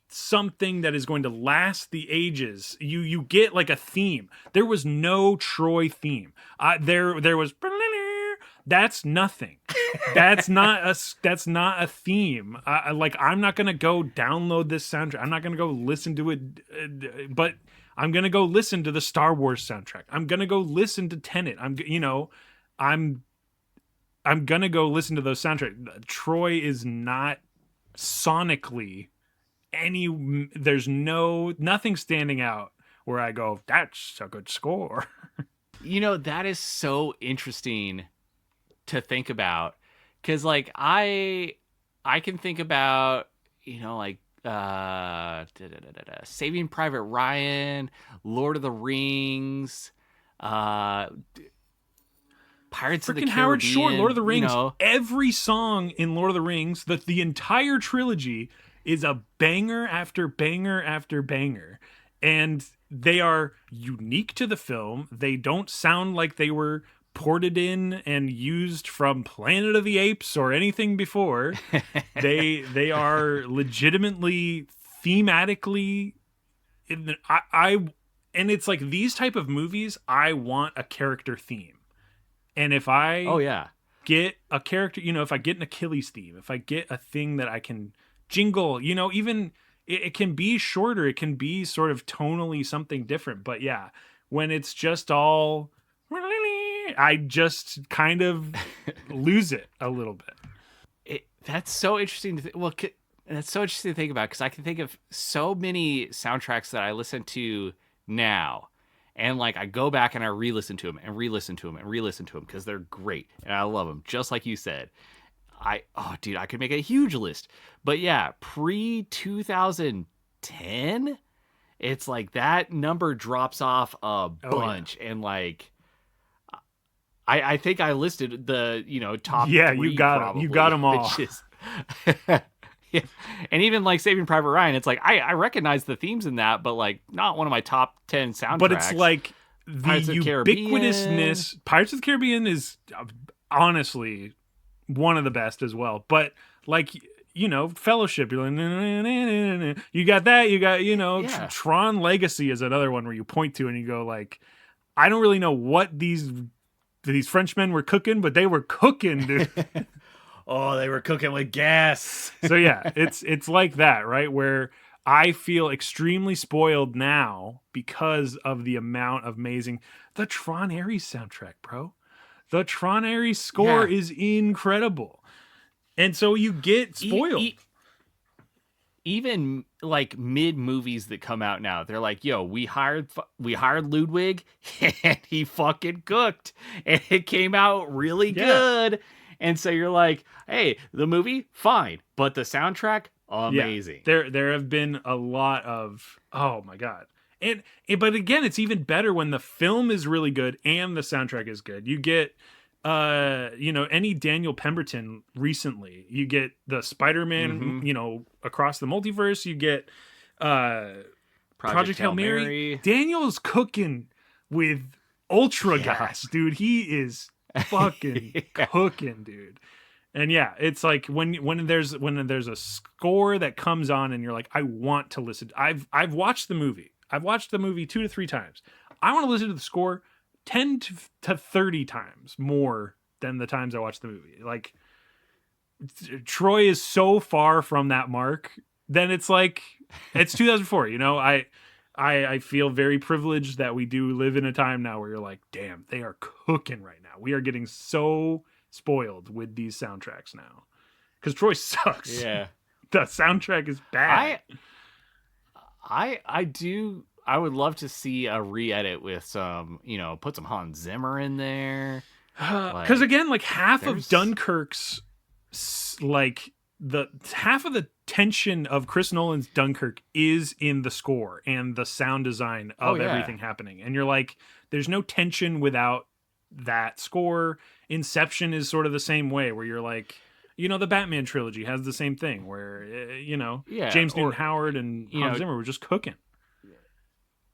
something that is going to last the ages, you get like a theme. There was no Troy theme. There was that's nothing. That's not a theme. I'm not gonna go download this soundtrack. I'm not gonna go listen to it, but I'm gonna go listen to the Star Wars soundtrack. I'm gonna go listen to Tenet. I'm gonna go listen to those soundtracks. Troy is not sonically there's nothing standing out where I go, that's a good score. That is so interesting to think about, because like I can think about Saving Private Ryan, Lord of the Rings, Pirates of the Caribbean, Howard Shore, Lord of the Rings. Every song in Lord of the Rings, the entire trilogy, is a banger after banger after banger, and they are unique to the film. They don't sound like they were ported in and used from Planet of the Apes or anything before. They are legitimately thematically and it's like these type of movies, I want a character theme. And if I get a character, if I get an Achilles theme, if I get a thing that I can jingle, even it can be shorter, it can be sort of tonally something different. But yeah, when it's just all, I just kind of lose it a little bit. That's so interesting that's so interesting to think about, because I can think of so many soundtracks that I listen to now, And like I go back and I re-listen to them and re-listen to them and re-listen to them because they're great and I love them. Just like you said, dude, I could make a huge list. But yeah, pre 2010, it's like that number drops off a bunch, and like I think I listed the top three. You got probably, them. You got them all. Which is, yeah. And even like Saving Private Ryan, it's like I recognize the themes in that, but like not one of my top 10 soundtracks. But it's like the ubiquitousness. Pirates of the Caribbean is honestly one of the best as well. But like Fellowship, you're like, you got that. You got Tron Legacy is another one where you point to and you go like, I don't really know what these Frenchmen were cooking, but they were cooking, dude. Oh, they were cooking with gas. So yeah, it's like that, right? Where I feel extremely spoiled now because of the amount of amazing the Tron Ares soundtrack, bro. The Tron Ares score is incredible, and so you get spoiled. Even like mid movies that come out now, they're like, "Yo, we hired Ludwig, and he fucking cooked, and it came out really good." And so you're like, "Hey, the movie fine, but the soundtrack amazing." Yeah. There have been a lot of oh my god, but again, it's even better when the film is really good and the soundtrack is good. You get any Daniel Pemberton recently. You get the Spider-Man, Across the Multiverse. You get Project Hail Mary. Daniel's cooking with ultra gas, dude. He is fucking cooking, dude. And yeah, it's like when there's a score that comes on and you're like, I want to listen. I've watched the movie. I've watched the movie 2 to 3 times. I want to listen to the score 10 to 30 times more than the times I watched the movie. Like Troy is so far from that mark. Then it's like it's 2004. I feel very privileged that we do live in a time now where you're like, damn, they are cooking right now. We are getting so spoiled with these soundtracks now because Troy sucks. Yeah, the soundtrack is bad. I would love to see a re-edit with some, put some Hans Zimmer in there. Because again, like half of Dunkirk's, like the half of the tension of Chris Nolan's Dunkirk is in the score and the sound design of everything happening. And you're like, there's no tension without that score. Inception is sort of the same way where you're like, the Batman trilogy has the same thing where, James Newton Howard and Hans Zimmer were just cooking.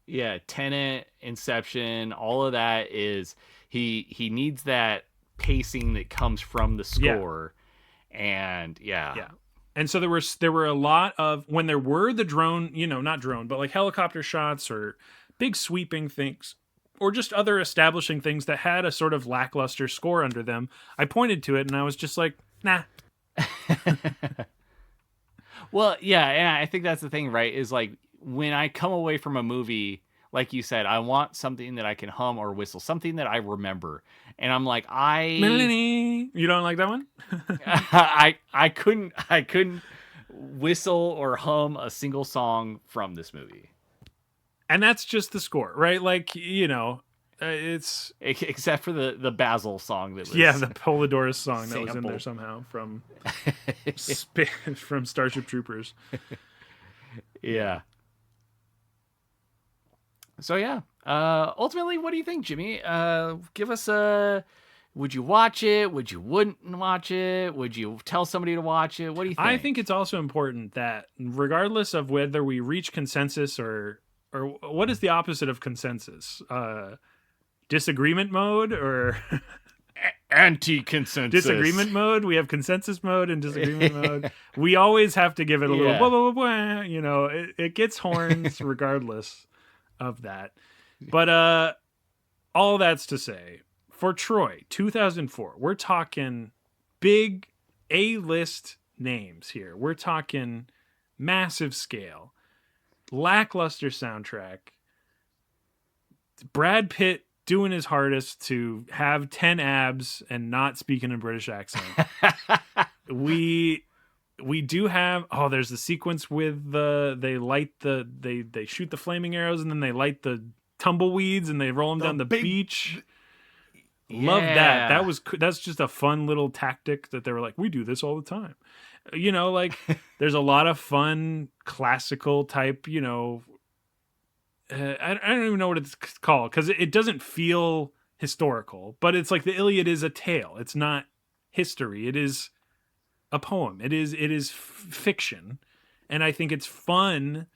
Yeah, Tenet, Inception, all of that is he needs that pacing that comes from the score. And and so there were a lot of when there were the drone, not drone, but like helicopter shots or big sweeping things or just other establishing things that had a sort of lackluster score under them. I pointed to it and I was just like, nah. Well, yeah, and I think that's the thing, right? Is like when I come away from a movie, like you said, I want something that I can hum or whistle, something that I remember. And I'm like, you don't like that one? I couldn't whistle or hum a single song from this movie. And that's just the score, right? Like, it's except for the Basil song that was the Polydorus song sampled. That was in there somehow from from Starship Troopers. Yeah. So yeah, ultimately, what do you think, Jimmy? Give us would you watch it? Would you wouldn't watch it? Would you tell somebody to watch it? What do you think? I think it's also important that regardless of whether we reach consensus or what is the opposite of consensus? Disagreement mode or anti-consensus? Disagreement mode. We have consensus mode and disagreement mode. We always have to give it a little blah, blah, blah, blah. It gets horns regardless of that. But all that's to say, for Troy 2004, we're talking big A-list names here. We're talking massive scale, lackluster soundtrack, Brad Pitt doing his hardest to have 10 abs and not speaking a British accent. we do have there's the sequence with they shoot the flaming arrows and then they light the tumbleweeds and they roll them down the beach. Love Yeah. that. That's just a fun little tactic that they were like, we do this all the time. You know, like there's a lot of fun classical type, you know, I don't even know what it's called because it doesn't feel historical, but it's like the Iliad is a tale. It's not history. It is a poem. It is fiction. And I think it's fun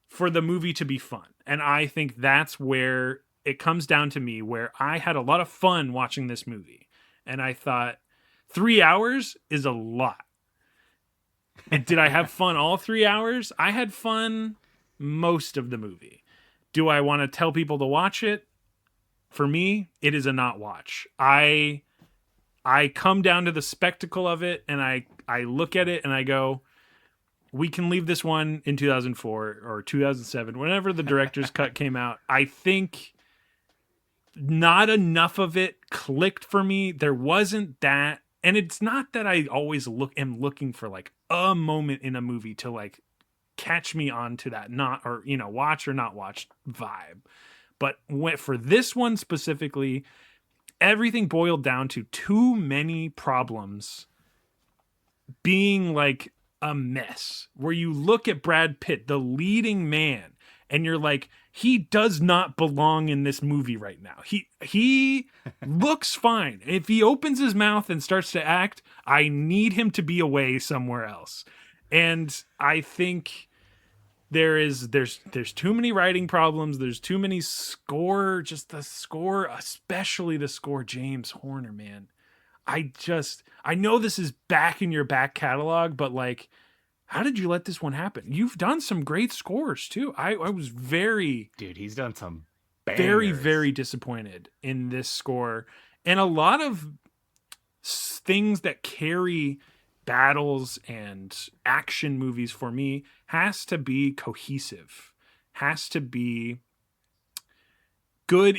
for the movie to be fun. And I think that's where it comes down to me, where I had a lot of fun watching this movie. And I thought 3 hours is a lot. And did I have fun all 3 hours? I had fun most of the movie. Do I want to tell people to watch it? For me, it is a not watch. I come down to the spectacle of it and I look at it and I go, we can leave this one in 2004 or 2007, whenever the director's cut came out. I think not enough of it clicked for me. There wasn't that. And it's not that I always am looking for like a moment in a movie to like catch me onto that watch or not watch vibe. But for this one specifically, everything boiled down to too many problems being like a mess, where you look at Brad Pitt, the leading man, and you're like, he does not belong in this movie right now. He looks fine. If he opens his mouth and starts to act, I need him to be away somewhere else. And I think there's too many writing problems. There's too many score, especially the score, James Horner, man. I know this is back in your back catalog, but like, how did you let this one happen? You've done some great scores too. I was dude, he's done some bangers. Very, very disappointed in this score. And a lot of things that carry battles and action movies for me has to be cohesive, has to be good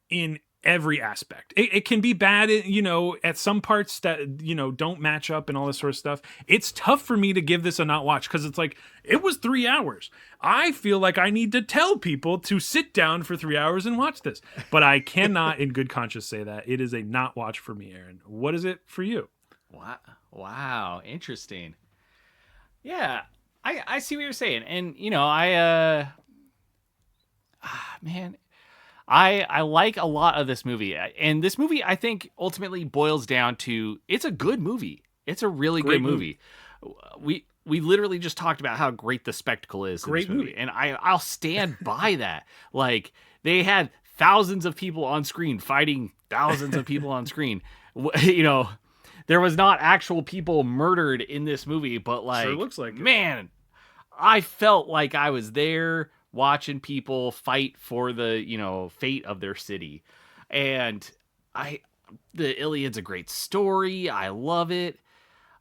in every aspect. It can be bad, at some parts that, don't match up and all this sort of stuff. It's tough for me to give this a not watch because it's like, it was 3 hours. I feel like I need to tell people to sit down for 3 hours and watch this, but I cannot in good conscience say that. It is a not watch for me, Aaron. What is it for you? Wow. Interesting. Yeah, I see what you're saying. And, man, I like a lot of this movie. And this movie, I think, ultimately boils down to, it's a good movie. It's a really good movie. We literally just talked about how great the spectacle is in this movie. And I'll stand by that. Like, they had thousands of people on screen fighting thousands of people on screen. There was not actual people murdered in this movie, but like, sure looks like it. Man, I felt like I was there watching people fight for the, fate of their city. And the Iliad's a great story. I love it.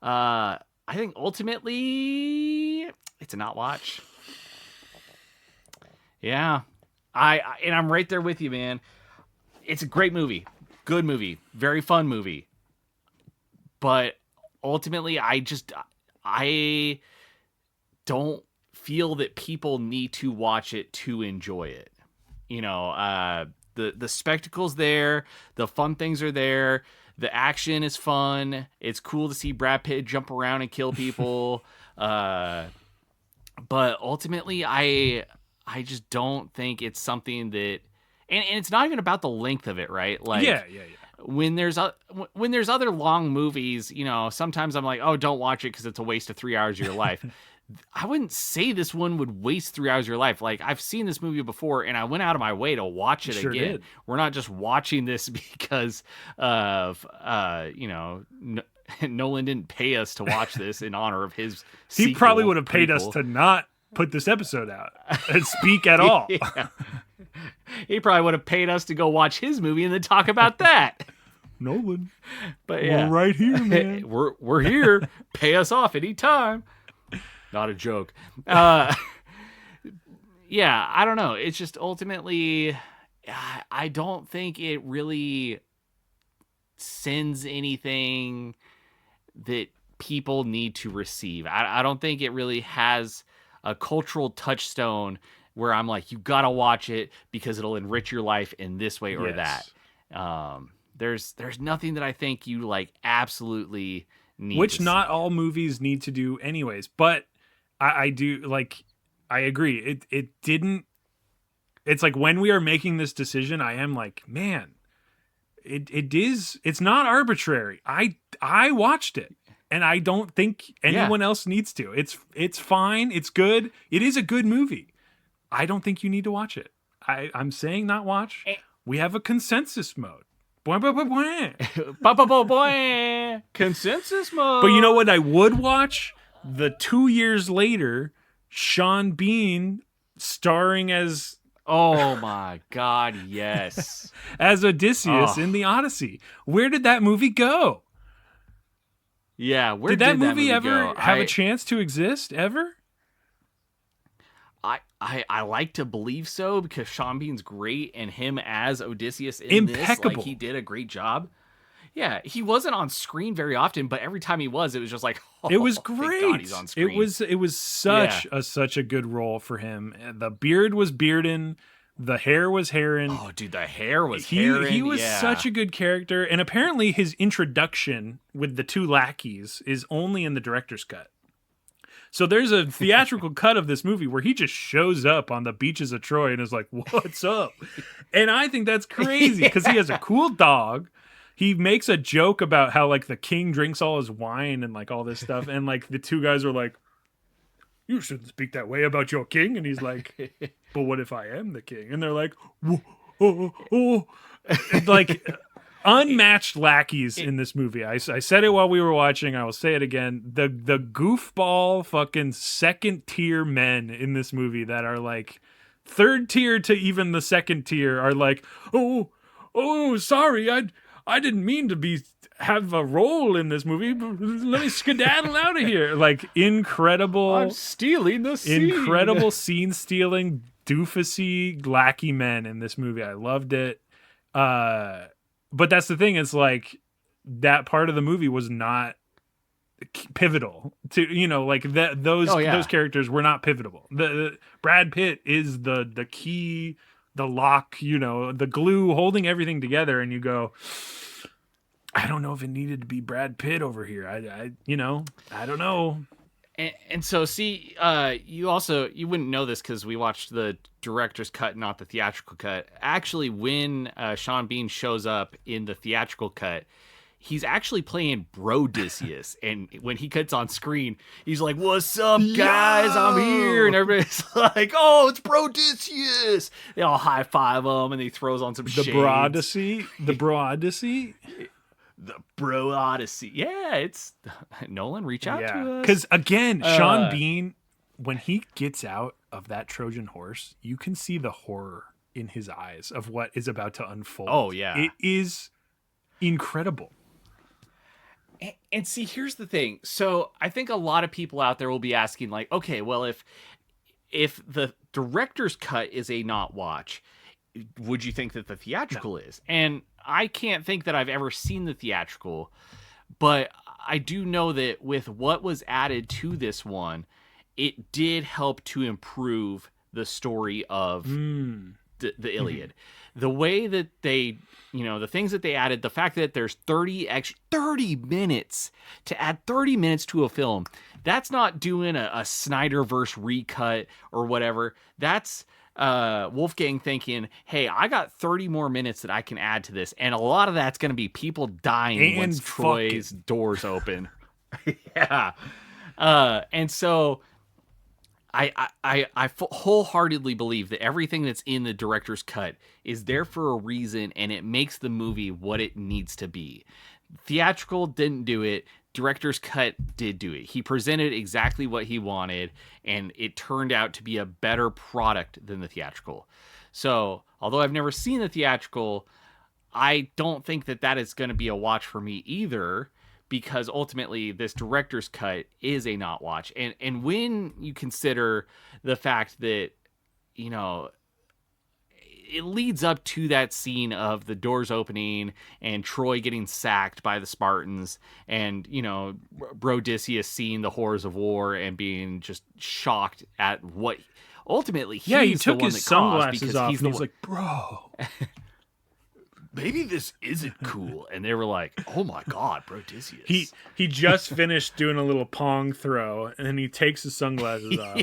I think ultimately it's a not watch. Yeah. And I'm right there with you, man. It's a great movie. Good movie. Very fun movie. But ultimately, I don't feel that people need to watch it to enjoy it. The spectacle's there, the fun things are there, the action is fun. It's cool to see Brad Pitt jump around and kill people. But ultimately, I just don't think it's something that, and it's not even about the length of it, right? Like, yeah. When there's other long movies, sometimes I'm like, oh, don't watch it because it's a waste of 3 hours of your life. I wouldn't say this one would waste 3 hours of your life. Like, I've seen this movie before and I went out of my way to watch it again. Did. We're not just watching this because of, Nolan didn't pay us to watch this in honor of his sequel. He probably would have paid us to not put this episode out and speak at all. Yeah. He probably would have paid us to go watch his movie and then talk about that. Nolan. But yeah. We're right here, man. we're here. Pay us off anytime. Not a joke. Yeah, I don't know. It's just ultimately, I don't think it really sends anything that people need to receive. I don't think it really has a cultural touchstone where I'm like, you gotta watch it because it'll enrich your life in this way or Yes. that. There's nothing that I think you like absolutely need Which to not see. all movies need to do anyways, but I do like, I agree. It didn't, it's like when we are making this decision, I am like, man, it's not arbitrary. I watched it and I don't think Yeah. anyone else needs to. It's fine. It's good. It is a good movie. I don't think you need to watch it. I'm saying not watch. Eh. We have a consensus mode. Bwah, bwah, bwah, Boy, consensus mode. But you know what I would watch? The 2 years later, Sean Bean starring as Oh my God, yes. Odysseus Oh. in the Odyssey. Where did that movie go? Yeah, where Did that movie go? ever have a chance to exist ever? I like to believe so because Sean Bean's great and him as Odysseus in this, Impeccable. like he did a great job. Yeah, he wasn't on screen very often, but every time he was, it was just like, oh, It was thank great. God he's on screen. It was such a good role for him. The beard was beardin', the hair was hairin'. Oh, dude, the hair was He was such a good character, and apparently his introduction with the two lackeys is only in the director's cut. So there's a theatrical cut of this movie where he just shows up on the beaches of Troy and is like, "What's up?" And I think that's crazy because he has a cool dog. He makes a joke about how like the king drinks all his wine and like all this stuff, and like the two guys are like, "You shouldn't speak that way about your king," and he's like, "But what if I am the king?" And they're like, "Whoa, oh, oh." And, like unmatched lackeys in this movie. I said it while we were watching. I will say it again. The goofball fucking second tier men in this movie that are like third tier to even the second tier are like, oh, sorry, I didn't mean to have a role in this movie. Let me skedaddle out of here. Like incredible. I'm stealing the scene. Incredible scene stealing doofusy lackey men in this movie. I loved it. But that's the thing. It's like that part of the movie was not pivotal to, you know, like that. Those characters were not pivotal. The Brad Pitt is the key, the lock, you know, the glue holding everything together. And you go, I don't know if it needed to be Brad Pitt over here. I don't know. And so, see, you wouldn't know this because we watched the director's cut, not the theatrical cut. Actually, when Sean Bean shows up in the theatrical cut, he's actually playing Brodicius. And when he cuts on screen, he's like, "What's up, guys? I'm here." And everybody's like, "Oh, it's Brodicius." They all high five him and he throws on some shades. The Odyssey. The Bro Odyssey. Yeah, it's Nolan, reach out to us. Because again, Sean Bean, when he gets out of that Trojan horse, you can see the horror in his eyes of what is about to unfold. Oh, yeah. It is incredible. And see, here's the thing. So I think a lot of people out there will be asking, like, okay, well, if the director's cut is a not watch, would you think that the theatrical is? And I can't think that I've ever seen the theatrical, but I do know that with what was added to this one, it did help to improve the story of the Iliad. The way that they, you know, the things that they added, the fact that there's 30 minutes to add 30 minutes to a film, that's not doing a Snyderverse recut or whatever. That's Wolfgang thinking, hey, I got 30 more minutes that I can add to this, and a lot of that's going to be people dying once Troy's doors open. Yeah. And so I wholeheartedly believe that everything that's in the director's cut is there for a reason, and it makes the movie what it needs to be. Theatrical didn't do it. Director's cut did do it. He presented exactly what he wanted, and it turned out to be a better product than the theatrical. So, although I've never seen the theatrical, I don't think that is going to be a watch for me either, because ultimately this director's cut is a not watch. And when you consider the fact that, you know, it leads up to that scene of the doors opening and Troy getting sacked by the Spartans, and, you know, Brodicius seeing the horrors of war and being just shocked at what ultimately he's he the took one his that caused sunglasses because off he's and the he's one. like, bro. Maybe this isn't cool. And they were like, oh my God, Brodicius. He just finished doing a little pong throw and then he takes his sunglasses off.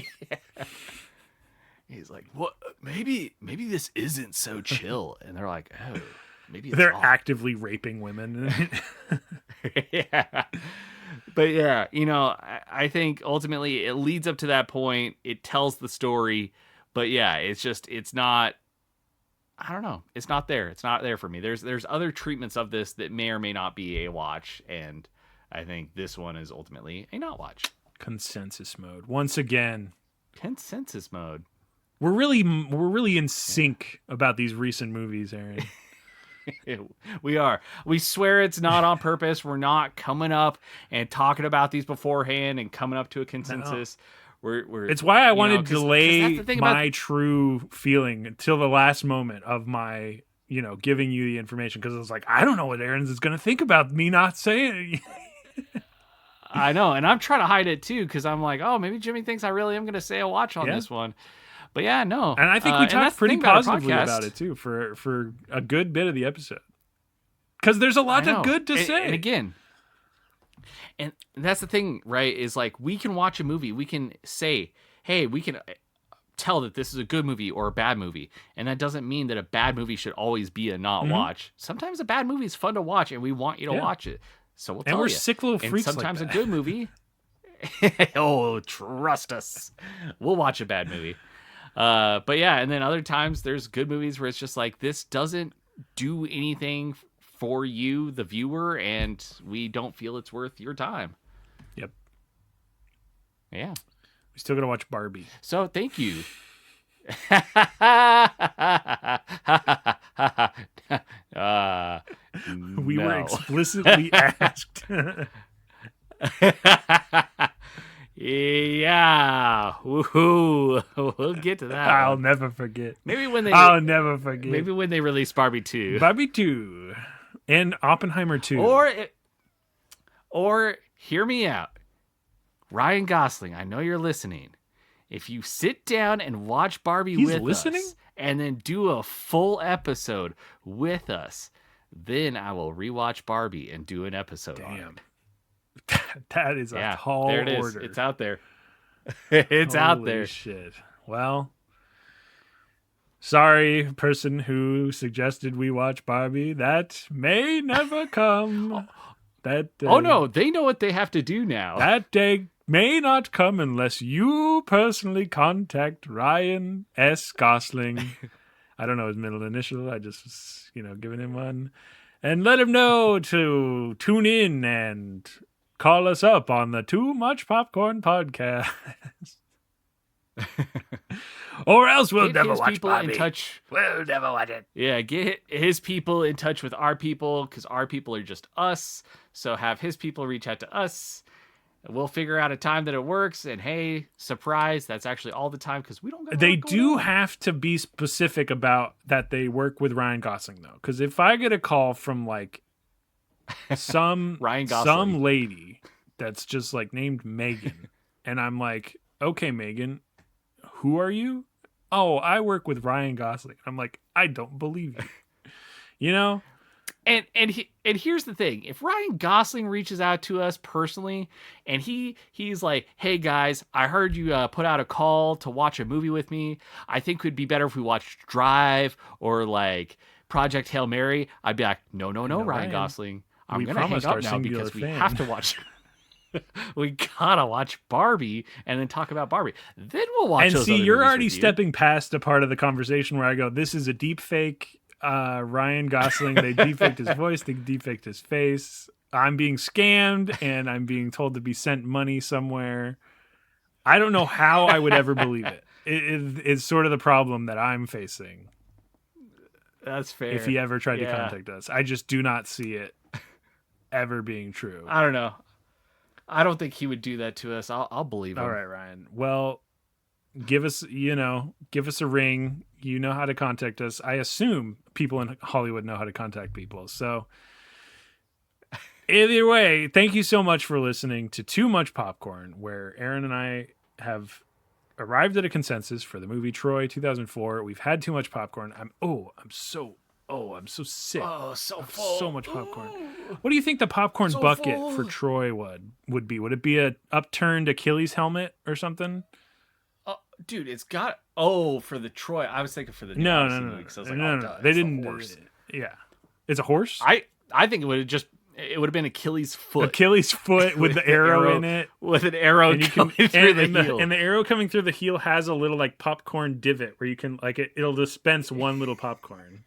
He's like, what? Maybe this isn't so chill. And they're like, oh, maybe it's They're not. actively raping women. Yeah. But yeah, I think ultimately it leads up to that point. It tells the story. But yeah, it's not. I don't know. It's not there. It's not there for me. There's other treatments of this that may or may not be a watch, and I think this one is ultimately a not watch. Consensus mode. Once again, Consensus mode. we're really in sync about these recent movies, Aaron. We are. We swear it's not on purpose. We're not coming up and talking about these beforehand and coming up to a consensus. No. It's why I wanted to delay my about... true feeling until the last moment of my, giving you the information, because I was like, I don't know what Aaron's is going to think about me not saying it. I know, and I'm trying to hide it too, because I'm like, oh, maybe Jimmy thinks I really am going to say a watch on this one. But yeah, no. And I think we talked pretty positively about it too for a good bit of the episode. Because there's a lot of good to say. And again, and that's the thing, right? Is like we can watch a movie, we can say, hey, we can tell that this is a good movie or a bad movie, and that doesn't mean that a bad movie should always be a not watch. Sometimes a bad movie is fun to watch, and we want you to watch it. So we'll tell you. And we're sick little freaks. And sometimes like a good movie. Oh, trust us, we'll watch a bad movie. But yeah, and then other times there's good movies where it's just like this doesn't do anything for you, the viewer, and we don't feel it's worth your time. Yep. Yeah. We still gotta watch Barbie. So thank you. We were explicitly asked. Yeah. Woohoo. We'll get to that. I'll never forget. I'll never forget. Maybe when they release Barbie 2. Barbie 2. And Oppenheimer 2. Or hear me out. Ryan Gosling, I know you're listening. If you sit down and watch Barbie with us and then do a full episode with us, then I will rewatch Barbie and do an episode on it. That is a tall there it is. order. It's out there. It's out there. Shit. Well, sorry, person who suggested we watch Barbie. That may never come. That day, oh no, they know what they have to do now. That day may not come unless you personally contact Ryan S. Gosling. I don't know his middle initial. I just was, giving him one. And let him know to tune in and call us up on the Too Much Popcorn podcast. Or else we'll never watch Barbie. We'll never watch it. Yeah, get his people in touch with our people, because our people are just us. So have his people reach out to us. We'll figure out a time that it works. And hey, surprise, that's actually all the time, because we don't. They do have to be specific about that they work with Ryan Gosling, though. Because if I get a call from like some Ryan Gosling, some lady that's just like named Megan, and I'm like, okay, Megan, who are you? Oh, I work with Ryan Gosling. I'm like, I don't believe you. And here's the thing: if Ryan Gosling reaches out to us personally, and he's like, "Hey guys, I heard you put out a call to watch a movie with me. I think it'd be better if we watched Drive or like Project Hail Mary." I'd be like, "No, Ryan Gosling. I'm gonna hang up now because we have to watch." We gotta watch Barbie and then talk about Barbie. Then we'll watch. And those see, other you're movies already with you. stepping past a part of the conversation where I go, "This is a deep fake." Ryan Gosling, they defaked his voice, they defaked his face. I'm being scammed and I'm being told to be sent money somewhere. I don't know how I would ever believe it. It's sort of the problem that I'm facing. That's fair. If he ever tried to contact us, I just do not see it ever being true. I don't know. I don't think he would do that to us. I'll believe him. All right, Ryan. Well, give us a ring. You know how to contact us. I assume people in Hollywood know how to contact people. So either way, thank you so much for listening to Too Much Popcorn, where Aaron and I have arrived at a consensus for the movie Troy 2004. We've had too much popcorn. I'm so sick. Oh, so full. So much popcorn. What do you think the popcorn So bucket full. for Troy would be? Would it be a upturned Achilles helmet or something? Dude, it's got for the Troy. I was thinking for the new No. Odyssey movie, 'cause I was like, No. duh, They it's the didn't. horse. Yeah, it's a horse. I think it would have been Achilles' foot. Achilles' foot with the arrow in it. With an arrow And you can, coming through the and heel. the arrow coming through the heel has a little like popcorn divot where you can like it'll dispense one little popcorn.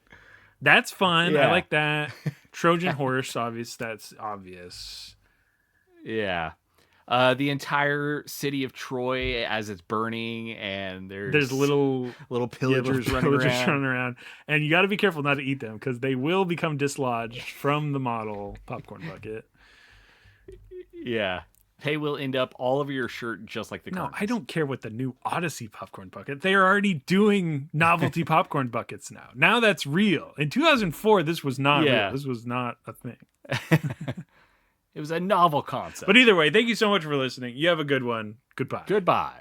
That's fun. Yeah. I like that. Trojan horse, that's obvious. Yeah. The entire city of Troy as it's burning, and there's little pillagers running around. And you got to be careful not to eat them because they will become dislodged from the model popcorn bucket. Yeah. They will end up all over your shirt just like the No, carnies. I don't care what the new Odyssey popcorn bucket. They are already doing novelty popcorn buckets now. Now that's real. In 2004, this was not real. This was not a thing. It was a novel concept. But either way, thank you so much for listening. You have a good one. Goodbye. Goodbye.